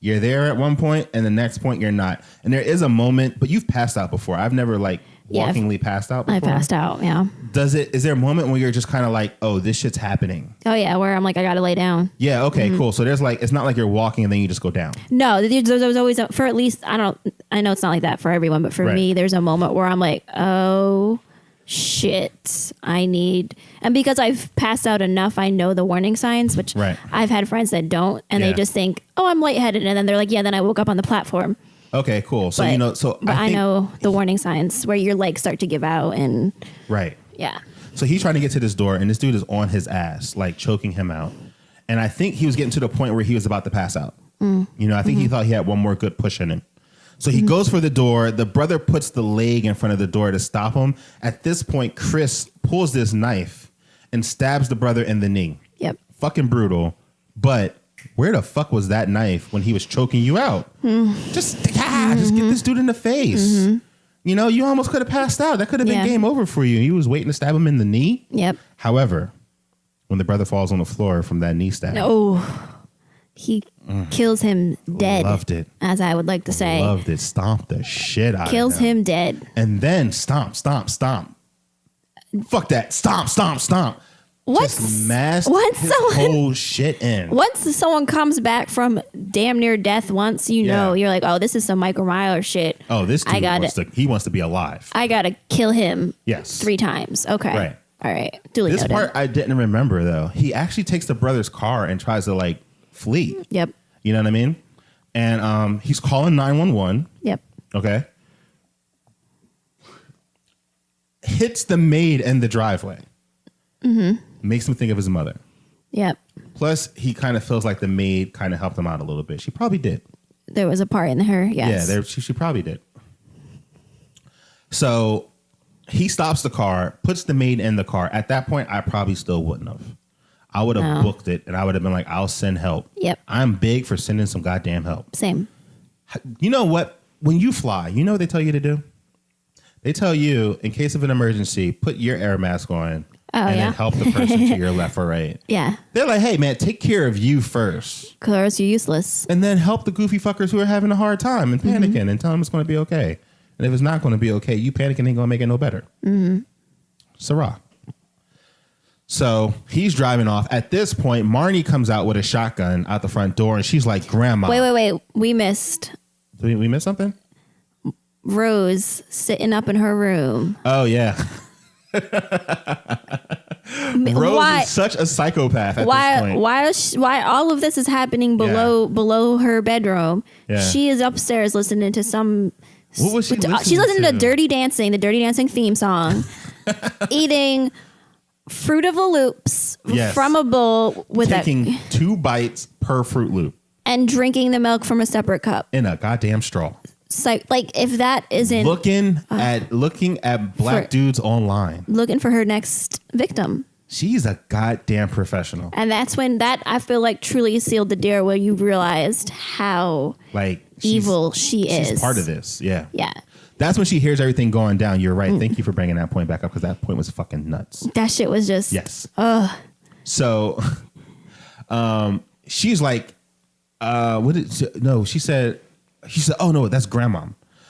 S1: You're there at one point and the next point you're not. And there is a moment, but you've passed out before. I've never like walkingly passed out before.
S2: I passed out, yeah.
S1: Is there a moment where you're just kind of like, oh, this shit's happening?
S2: Oh, yeah, where I'm like, I got to lay down.
S1: Yeah, okay, cool. So there's like, it's not like you're walking and then you just go down.
S2: No, there's always, for at least, I know it's not like that for everyone, but for me, there's a moment where I'm like, oh, shit, and because I've passed out enough, I know the warning signs, which I've had friends that don't, and they just think, oh, I'm lightheaded, and then they're like, yeah, then I woke up on the platform.
S1: Okay, cool. So,
S2: I know the warning signs where your legs start to give out and...
S1: Right.
S2: Yeah.
S1: So he's trying to get to this door and this dude is on his ass, like choking him out. And I think he was getting to the point where he was about to pass out. I think he thought he had one more good push in him. So he goes for the door. The brother puts the leg in front of the door to stop him. At this point, Chris pulls this knife and stabs the brother in the knee. Yep. Fucking brutal. But... where the fuck was that knife when he was choking you out? Just get this dude in the face. You almost could have passed out. That could have been game over for you. You was waiting to stab him in the knee. Yep. However, when the brother falls on the floor from that knee stab.
S2: He kills him dead.
S1: Loved it.
S2: As I would like to say.
S1: Loved it. Stomped the shit out
S2: Kills
S1: of him.
S2: him dead.
S1: And then stomp. Fuck that. Stomp. Just masked his whole shit in.
S2: Once someone comes back from damn near death once, you're like, oh, this is some Michael Myers shit.
S1: Oh, this dude he wants to be alive.
S2: I gotta kill him 3 times. Okay.
S1: Right.
S2: All right. Duly
S1: this
S2: noted.
S1: part I didn't remember, though. He actually takes the brother's car and tries to, like, flee.
S2: Yep.
S1: You know what I mean? And he's calling 911.
S2: Yep.
S1: Okay. Hits the maid in the driveway. Makes him think of his mother.
S2: Yep.
S1: Plus, he kind of feels like the maid kind of helped him out a little bit. She probably did.
S2: there was a part in her. Yes.
S1: Yeah, she probably did. So he stops the car, puts the maid in the car. At that point, I probably still wouldn't have. I would have booked it, and I would have been like, I'll send help.
S2: Yep.
S1: I'm big for sending some goddamn help.
S2: Same.
S1: You know what? When you fly, you know what they tell you to do? They tell you, in case of an emergency, put your air mask on then help the person to your left or right.
S2: Yeah.
S1: They're like, hey, man, take care of you first.
S2: Because you're useless.
S1: And then help the goofy fuckers who are having a hard time and panicking and tell them it's going to be okay. And if it's not going to be okay, you panicking ain't going to make it no better. Mm-hmm. Sarah. So he's driving off. At this point, Marnie comes out with a shotgun out the front door, and she's like, Grandma.
S2: Wait. We missed.
S1: Did we miss something?
S2: Rose sitting up in her room.
S1: Oh, yeah. Rose is such a psychopath at this point.
S2: Why all of this is happening below her bedroom? Yeah. She is upstairs listening to some.
S1: What was she listening
S2: She's listening to Dirty Dancing, the Dirty Dancing theme song, eating Fruit of the Loops from a bowl with
S1: taking 2 bites per Fruit Loop
S2: and drinking the milk from a separate cup
S1: in a goddamn straw.
S2: So, like, if that isn't
S1: looking at black dudes online,
S2: looking for her next victim.
S1: She's a goddamn professional.
S2: And that's when that, I feel like, truly sealed the deal, where you realized how evil she is.
S1: She's part of this. Yeah.
S2: Yeah.
S1: That's when she hears everything going down. You're right. Thank you for bringing that point back up, because that point was fucking nuts.
S2: That shit was just.
S1: Yes.
S2: Ugh.
S1: So she's like, she said, oh, no, that's Grandma.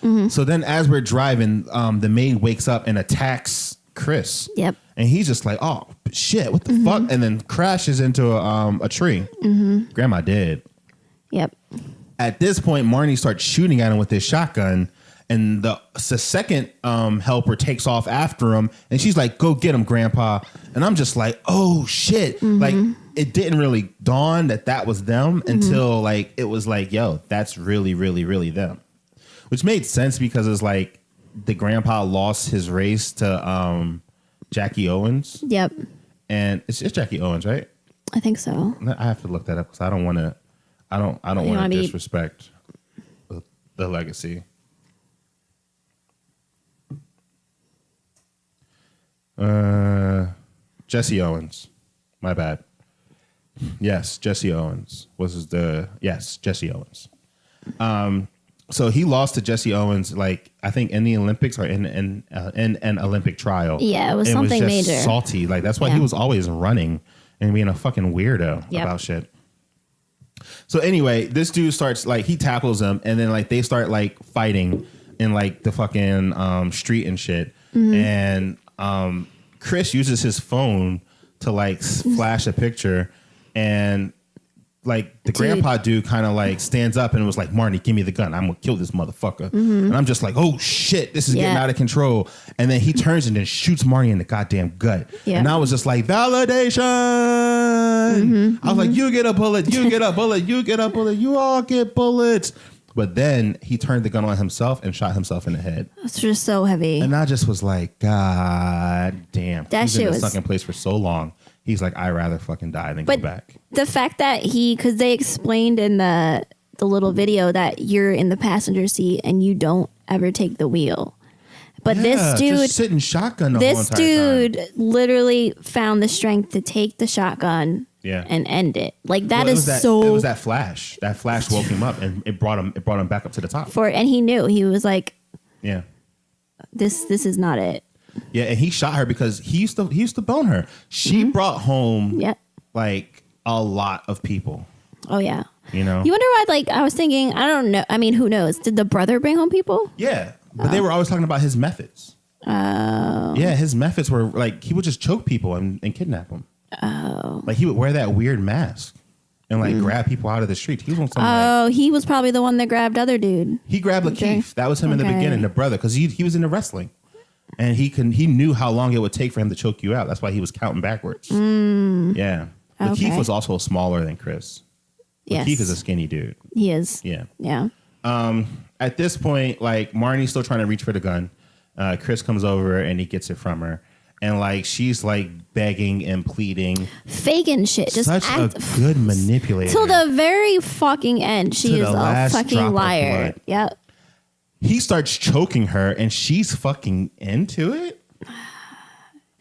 S1: Mm-hmm. So then as we're driving, the maid wakes up and attacks Chris.
S2: Yep.
S1: And he's just like, oh, shit, what the fuck? And then crashes into a tree. Mm-hmm. Grandma dead.
S2: Yep.
S1: At this point, Marnie starts shooting at him with his shotgun. And the second helper takes off after him. And she's like, go get him, Grandpa. And I'm just like, oh, shit. Mm-hmm. Like, it didn't really dawn that was them until, like, it was like, yo, that's really, really, really them. Which made sense, because it's like the grandpa lost his race to Jackie Owens.
S2: Yep.
S1: And it's Jackie Owens, right?
S2: I think so.
S1: I have to look that up, because I don't want to disrespect the legacy. Jesse Owens. My bad. Yes, Jesse Owens Jesse Owens. So he lost to Jesse Owens, like, I think in the Olympics or in an Olympic trial.
S2: Yeah, it was something major.
S1: Salty. Like, that's why he was always running and being a fucking weirdo about shit. So anyway, this dude starts, like, he tackles him, and then, like, they start, like, fighting in, like, the fucking street and shit. Mm-hmm. And Chris uses his phone to, like, flash a picture, and, like, the grandpa dude kind of, like, stands up and was like, Marnie, give me the gun. I'm going to kill this motherfucker. Mm-hmm. And I'm just like, oh, shit, this is getting out of control. And then he turns and then shoots Marnie in the goddamn gut. Yeah. And I was just like, validation. Mm-hmm. I was like, you get a bullet, you get a bullet, you get a bullet, you all get bullets. But then he turned the gun on himself and shot himself in the head.
S2: It's just so heavy.
S1: And I just was like, God damn.
S2: That shit was
S1: stuck in place for so long. He's like, I'd rather fucking die than go back.
S2: The fact that because they explained in the little video that you're in the passenger seat and you don't ever take the wheel. But this dude,
S1: just sitting shotgun the whole entire time.
S2: Literally found the strength to take the shotgun and end it. Like, that is so.
S1: It was that flash. That flash woke him up, and it brought him back up to the top.
S2: And he knew. He was like,
S1: yeah,
S2: this is not it.
S1: Yeah, and he shot her because he used to bone her. She brought home like a lot of people.
S2: Oh yeah.
S1: You know?
S2: You wonder why, like, I was thinking, I don't know. I mean, who knows? Did the brother bring home people?
S1: Yeah. But they were always talking about his methods.
S2: Oh.
S1: Yeah, his methods were like, he would just choke people and kidnap them.
S2: Oh.
S1: Like, he would wear that weird mask and, like, grab people out of the street. He was on something.
S2: He was probably the one that grabbed other dude.
S1: He grabbed Lakeith. That was him in the beginning, the brother, because he was into wrestling. And he knew how long it would take for him to choke you out. That's why he was counting backwards. Yeah. Lakeith was also smaller than Chris.
S2: Yes.
S1: Lakeith is a skinny dude.
S2: He is.
S1: Yeah.
S2: Yeah.
S1: At this point, like, Marnie's still trying to reach for the gun. Chris comes over and he gets it from her. And like she's like begging and pleading,
S2: faking shit. Just
S1: such a good manipulator
S2: till the very fucking end. She is a fucking liar. Yep.
S1: He starts choking her, and she's fucking into it,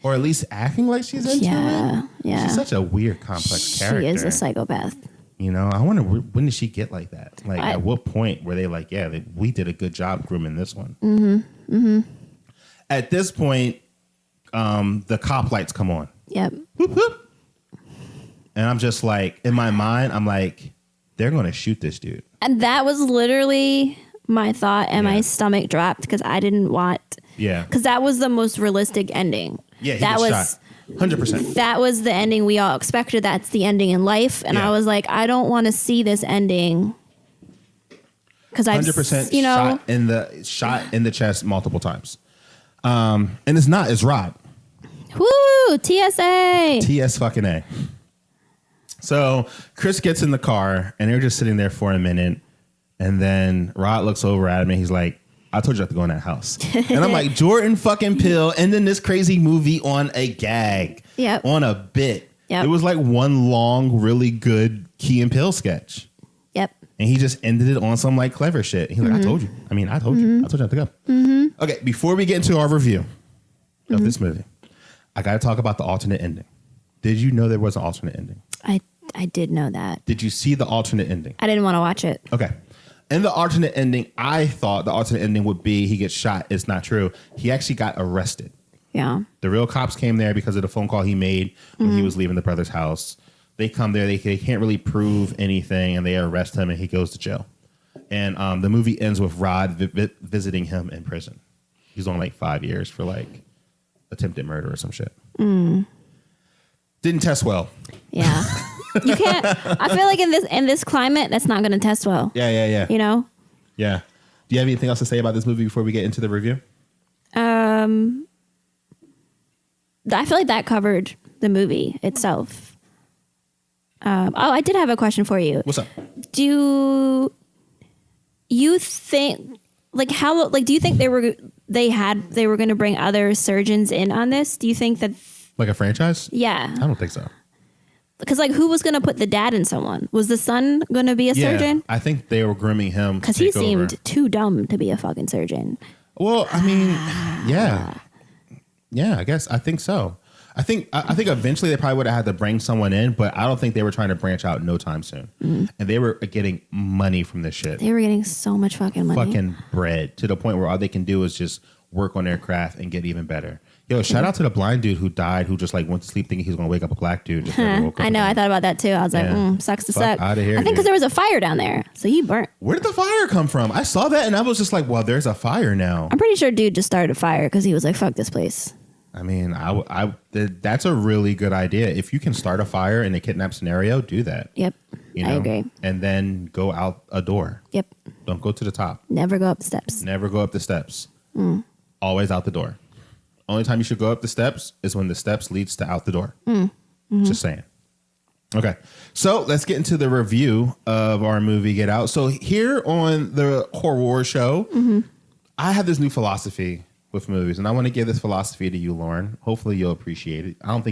S1: or at least acting like she's into it.
S2: Yeah,
S1: she's such a weird, complex character. She
S2: is a psychopath.
S1: You know, I wonder when did she get like that? Like, at what point were they like, yeah, we did a good job grooming this one? Mm-hmm. Mm-hmm. At this point, the cop lights come on.
S2: Yep.
S1: Whoop, whoop. And I'm just like, in my mind, I'm like, they're going to shoot this dude.
S2: And that was literally my thought, and my stomach dropped because I didn't want.
S1: Yeah.
S2: Because that was the most realistic ending.
S1: Yeah, he gets shot. 100%.
S2: That was the ending we all expected. That's the ending in life. And I was like, I don't want to see this ending. Because I've
S1: 100% shot in the chest multiple times. And it's not, it's Rod.
S2: Woo! TSA.
S1: TS fucking A. So Chris gets in the car and they're just sitting there for a minute. And then Rod looks over at him and he's like, I told you not to go in that house. And I'm like, Jordan fucking Peele ending this crazy movie on a gag.
S2: Yep.
S1: On a bit.
S2: Yep.
S1: It was like one long, really good Key and Peele sketch.
S2: Yep.
S1: And he just ended it on some like clever shit. He's like, I told you. I told you. I told you not to go. Mm-hmm. Okay, before we get into our review of this movie, I got to talk about the alternate ending. Did you know there was an alternate ending?
S2: I did know that.
S1: Did you see the alternate ending?
S2: I didn't want to watch it.
S1: Okay. In the alternate ending, I thought the alternate ending would be he gets shot. It's not true. He actually got arrested.
S2: Yeah.
S1: The real cops came there because of the phone call he made when he was leaving the brother's house. They come there. They can't really prove anything, and they arrest him, and he goes to jail. And the movie ends with Rod visiting him in prison. He's on like 5 years for like attempted murder or some shit. Didn't test well.
S2: Yeah. You can't. I feel like in this climate, that's not going to test well.
S1: Yeah.
S2: You know?
S1: Yeah. Do you have anything else to say about this movie before we get into the review?
S2: I feel like that covered the movie itself. I did have a question for you.
S1: What's up?
S2: Do you think do you think they were going to bring other surgeons in on this? Do you think that
S1: like a franchise?
S2: Yeah.
S1: I don't think so.
S2: Because like who was going to put the dad in someone? Was the son going to be a surgeon?
S1: I think they were grooming him
S2: because he seemed too dumb to be a fucking surgeon.
S1: Well, I mean, yeah, I guess I think so. I think eventually they probably would have had to bring someone in, but I don't think they were trying to branch out no time soon. And they were getting money from this shit.
S2: They were getting so much fucking money.
S1: Fucking bread to the point where all they can do is just work on their craft and get even better. Yo, shout out to the blind dude who died, who just like went to sleep thinking he was going to wake up a black dude. Just never woke up
S2: I know.
S1: again.
S2: I thought about that too. I was like, sucks to suck.
S1: Out of here,
S2: I think because there was a fire down there. So he burnt.
S1: Where did the fire come from? I saw that and I was just like, well, there's a fire now.
S2: I'm pretty sure dude just started a fire because he was like, fuck this place.
S1: I mean, that's a really good idea. If you can start a fire in a kidnap scenario, do that.
S2: Yep. I agree.
S1: And then go out a door.
S2: Yep.
S1: Don't go to the top.
S2: Never go up the steps.
S1: Never go up the steps. Always out the door. Only time you should go up the steps is when the steps leads to out the door. Just saying. Okay. So let's get into the review of our movie Get Out. So here on the Horrawr Show, I have this new philosophy with movies, and I want to give this philosophy to you, Lauren. Hopefully you'll appreciate it. I'm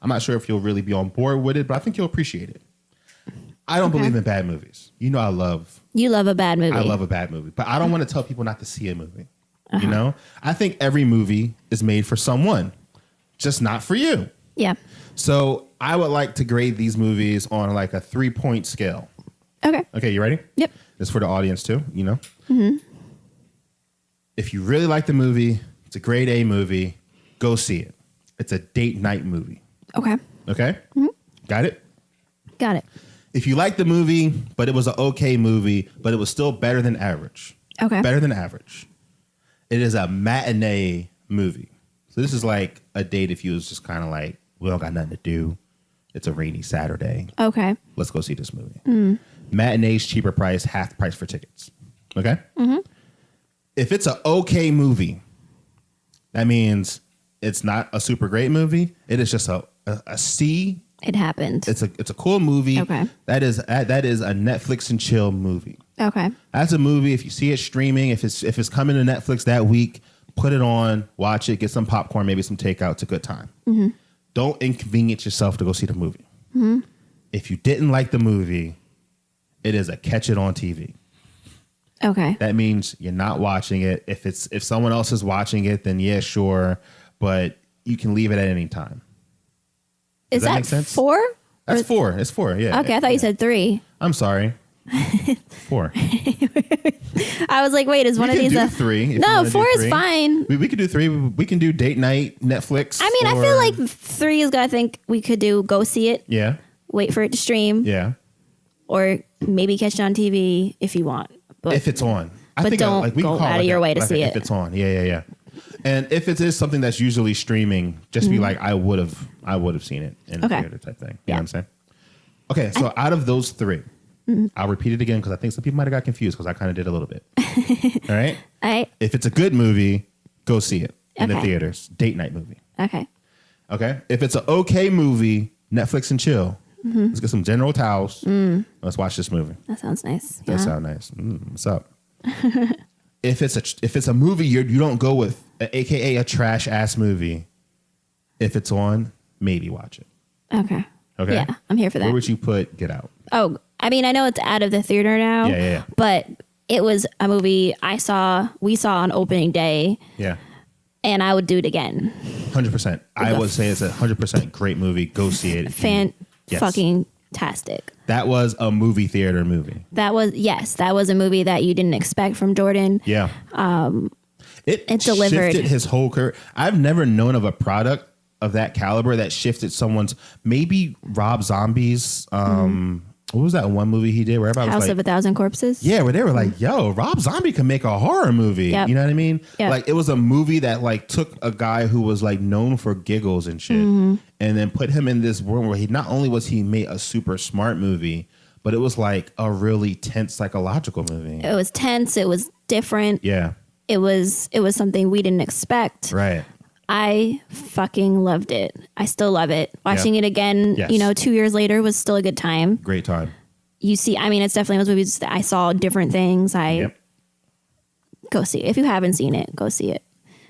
S1: not sure if you'll really be on board with it, but I think you'll appreciate it. I don't believe in bad movies. You know,
S2: You love a bad movie.
S1: I love a bad movie, but I don't want to tell people not to see a movie. You know, I think every movie is made for someone, just not for you.
S2: Yeah.
S1: So I would like to grade these movies on like a 3-point scale.
S2: Okay.
S1: Okay, you ready?
S2: Yep.
S1: This is for the audience too, you know? If you really like the movie, it's a grade A movie, go see it. It's a date night movie.
S2: Okay.
S1: Okay? Got it?
S2: Got it.
S1: If you like the movie, but it was an okay movie, but it was still better than average.
S2: Okay.
S1: Better than average. It is a matinee movie. So this is like a date if you was just kind of like, we don't got nothing to do. It's a rainy Saturday.
S2: Okay.
S1: Let's go see this movie. Matinee's cheaper price, half the price for tickets. Okay? If it's an okay movie, that means it's not a super great movie. It is just a C.
S2: It happened.
S1: It's a cool movie.
S2: Okay.
S1: That is a Netflix and chill movie.
S2: Okay.
S1: That's a movie. If you see it streaming, if it's coming to Netflix that week, put it on, watch it, get some popcorn, maybe some takeout. It's a good time. Mm-hmm. Don't inconvenience yourself to go see the movie. Mm-hmm. If you didn't like the movie, it is a catch it on TV.
S2: Okay.
S1: That means you're not watching it. If someone else is watching it, then yeah, sure. But you can leave it at any time.
S2: Does that make sense? 4?
S1: That's 4. It's 4, yeah.
S2: Okay, I thought you said 3.
S1: I'm sorry. 4.
S2: I was like, wait, is one of these
S1: a 3?
S2: No, 4 is fine.
S1: We could do 3. We can do date night, Netflix.
S2: I mean, I feel like 3 is good. I think we could do go see it.
S1: Yeah.
S2: Wait for it to stream.
S1: Yeah.
S2: Or maybe catch it on TV if you want.
S1: But if it's on.
S2: But don't go out of your way to see it.
S1: If it's on. Yeah. And if it is something that's usually streaming, just be like, I would have seen it in the theater type thing. You know what I'm saying? Okay, so out of those 3, I'll repeat it again because I think some people might have got confused because I kind of did a little bit. All right?
S2: All right.
S1: If it's a good movie, go see it in the theaters. Date night movie.
S2: Okay.
S1: If it's an okay movie, Netflix and chill. Let's get some General towels. Let's watch this movie.
S2: That sounds nice.
S1: That sounds nice. What's up? If it's a movie you don't go with, aka a trash ass movie, if it's on, maybe watch it.
S2: Okay. Yeah, I'm here for that.
S1: Where would you put Get Out?
S2: Oh, I mean, I know it's out of the theater now.
S1: Yeah.
S2: But it was a movie we saw on opening day.
S1: Yeah.
S2: And I would do it again.
S1: 100%. I would say it's a 100% great movie. Go see it.
S2: Fucking tastic.
S1: That was a movie theater movie.
S2: That was a movie that you didn't expect from Jordan.
S1: Yeah. It
S2: delivered.
S1: Shifted his whole career. I've never known of a product of that caliber that shifted someone's. Maybe Rob Zombie's. What was that one movie he did where everybody
S2: House
S1: was like,
S2: of a Thousand Corpses?
S1: Yeah, where they were like, yo, Rob Zombie can make a horror movie. Yep. You know what I mean?
S2: Yep.
S1: Like, it was a movie that like took a guy who was like known for giggles and shit and then put him in this world where he not only was he made a super smart movie, but it was like a really tense psychological movie.
S2: It was tense. It was different.
S1: Yeah.
S2: It was something we didn't expect.
S1: Right.
S2: I fucking loved it. I still love it. Watching it again, 2 years later was still a good time.
S1: Great time.
S2: You see, I mean, it's definitely those movies that I saw different things. Go see it. If you haven't seen it, go see it.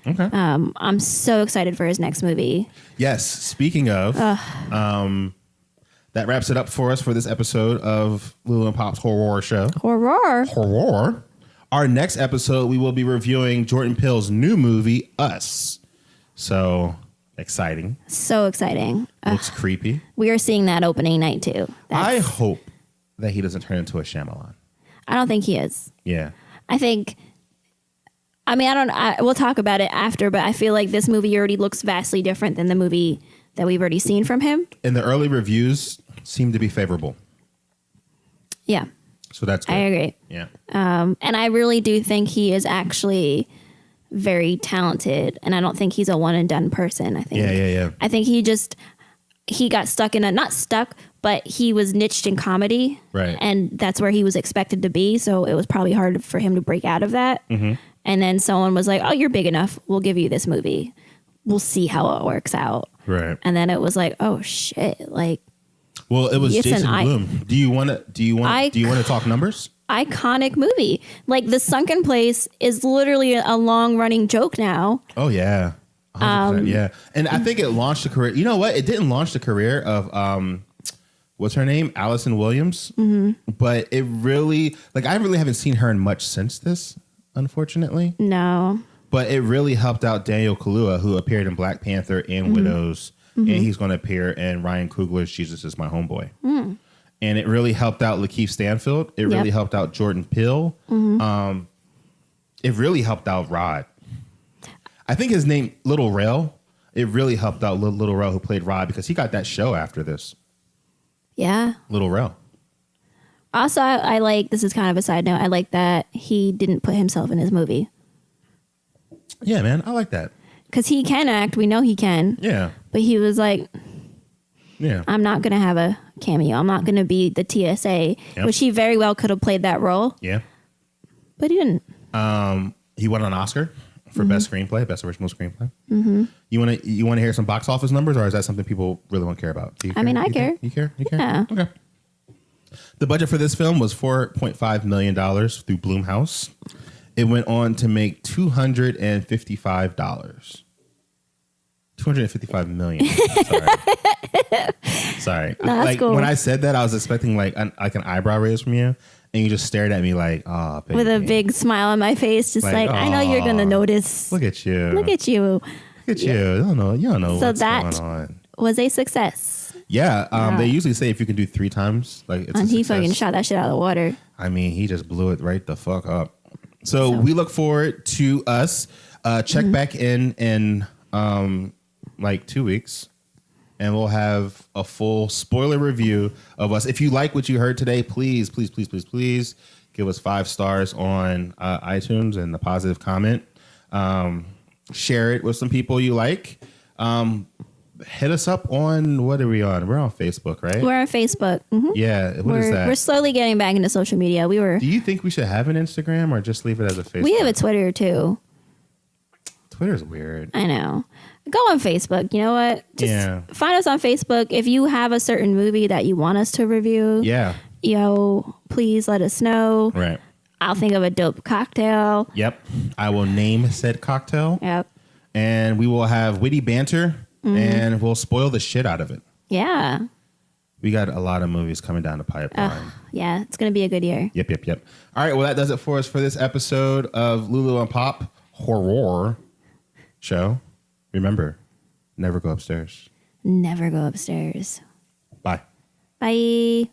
S1: Okay.
S2: I'm so excited for his next movie.
S1: Yes. Speaking of, that wraps it up for us for this episode of Lulu and Pop's Horrawr Show. Horrawr. Our next episode, we will be reviewing Jordan Peele's new movie, Us. So exciting.
S2: So exciting.
S1: Looks creepy.
S2: We are seeing that opening night too.
S1: I hope that he doesn't turn into a Shyamalan.
S2: I don't think he is.
S1: Yeah.
S2: We'll talk about it after, but I feel like this movie already looks vastly different than the movie that we've already seen from him. And the early reviews seem to be favorable. Yeah. So that's good. I agree. Yeah. And I really do think he is actually very talented, and I don't think he's a one and done person. I think. Yeah. I think he got stuck in not stuck, but he was niched in comedy. Right. And that's where he was expected to be. So it was probably hard for him to break out of that. Mm-hmm. And then someone was like, oh, you're big enough. We'll give you this movie. We'll see how it works out. Right. And then it was like, oh shit. Like, well, it was Jason Blum. Do you want to talk numbers? Iconic movie. Like, The Sunken Place is literally a long running joke now. Oh yeah. 100%, yeah. And I think it launched a career. You know what? It didn't launch the career of what's her name? Allison Williams. Mm-hmm. But it really, like, I really haven't seen her in much since this, unfortunately. No. But it really helped out Daniel Kaluuya, who appeared in Black Panther and Widows. Mm-hmm. And he's going to appear in Ryan Coogler's Jesus Is My Homeboy. Mm. And it really helped out Lakeith Stanfield. It really helped out Jordan Peele. Mm-hmm. It really helped out Rod. I think his name, Little Rel, it really helped out Little Rel, who played Rod, because he got that show after this. Yeah. Little Rel. Also, I like, this is kind of a side note, I like that he didn't put himself in his movie. Yeah, man, I like that. Because he can act. We know he can. Yeah. But he was like, yeah, I'm not going to have a cameo. I'm not going to be the TSA, which he very well could have played that role. Yeah. But he didn't. He won an Oscar for Best Screenplay, Best Original Screenplay. Mm-hmm. You want to hear some box office numbers, or is that something people really won't care about? I mean, I care. You care? You care? Yeah. Okay. The budget for this film was $4.5 million through Blumhouse.
S1: it went on to make $255. $255 million. Sorry.
S2: No,
S1: like
S2: cool.
S1: When I said that, I was expecting like an eyebrow raise from you, and you just stared at me like, oh, baby.
S2: With a big smile on my face, just like I know you're gonna notice.
S1: Look at you.
S2: Look at you.
S1: Look at you. You don't know
S2: so
S1: what's
S2: that
S1: going on.
S2: Was a success.
S1: Yeah. They usually say if you can do 3 times, like it's
S2: and
S1: a
S2: he
S1: success.
S2: fucking shot that shit out of the water.
S1: I mean, he just blew it right the fuck up. So we look forward to us. Check back in like 2 weeks, and we'll have a full spoiler review of us. If you like what you heard today, please give us 5 stars on iTunes and a positive comment. Share it with some people you like. Hit us up on, what are we on? We're on Facebook, right?
S2: We're on Facebook. Mm-hmm.
S1: Yeah. What is that?
S2: We're slowly getting back into social media.
S1: Do you think we should have an Instagram or just leave it as a Facebook?
S2: We have a Twitter too.
S1: Twitter's weird.
S2: I know. Go on Facebook. You know what? Just find us on Facebook. If you have a certain movie that you want us to review, please let us know.
S1: Right.
S2: I'll think of a dope cocktail.
S1: Yep. I will name said cocktail.
S2: Yep.
S1: And we will have witty banter. And we'll spoil the shit out of it.
S2: Yeah.
S1: We got a lot of movies coming down the pipeline.
S2: Yeah, it's going to be a good year.
S1: Yep. All right, well, that does it for us for this episode of Lulu and Pop Horrawr Show. Remember, never go upstairs.
S2: Never go upstairs.
S1: Bye.
S2: Bye.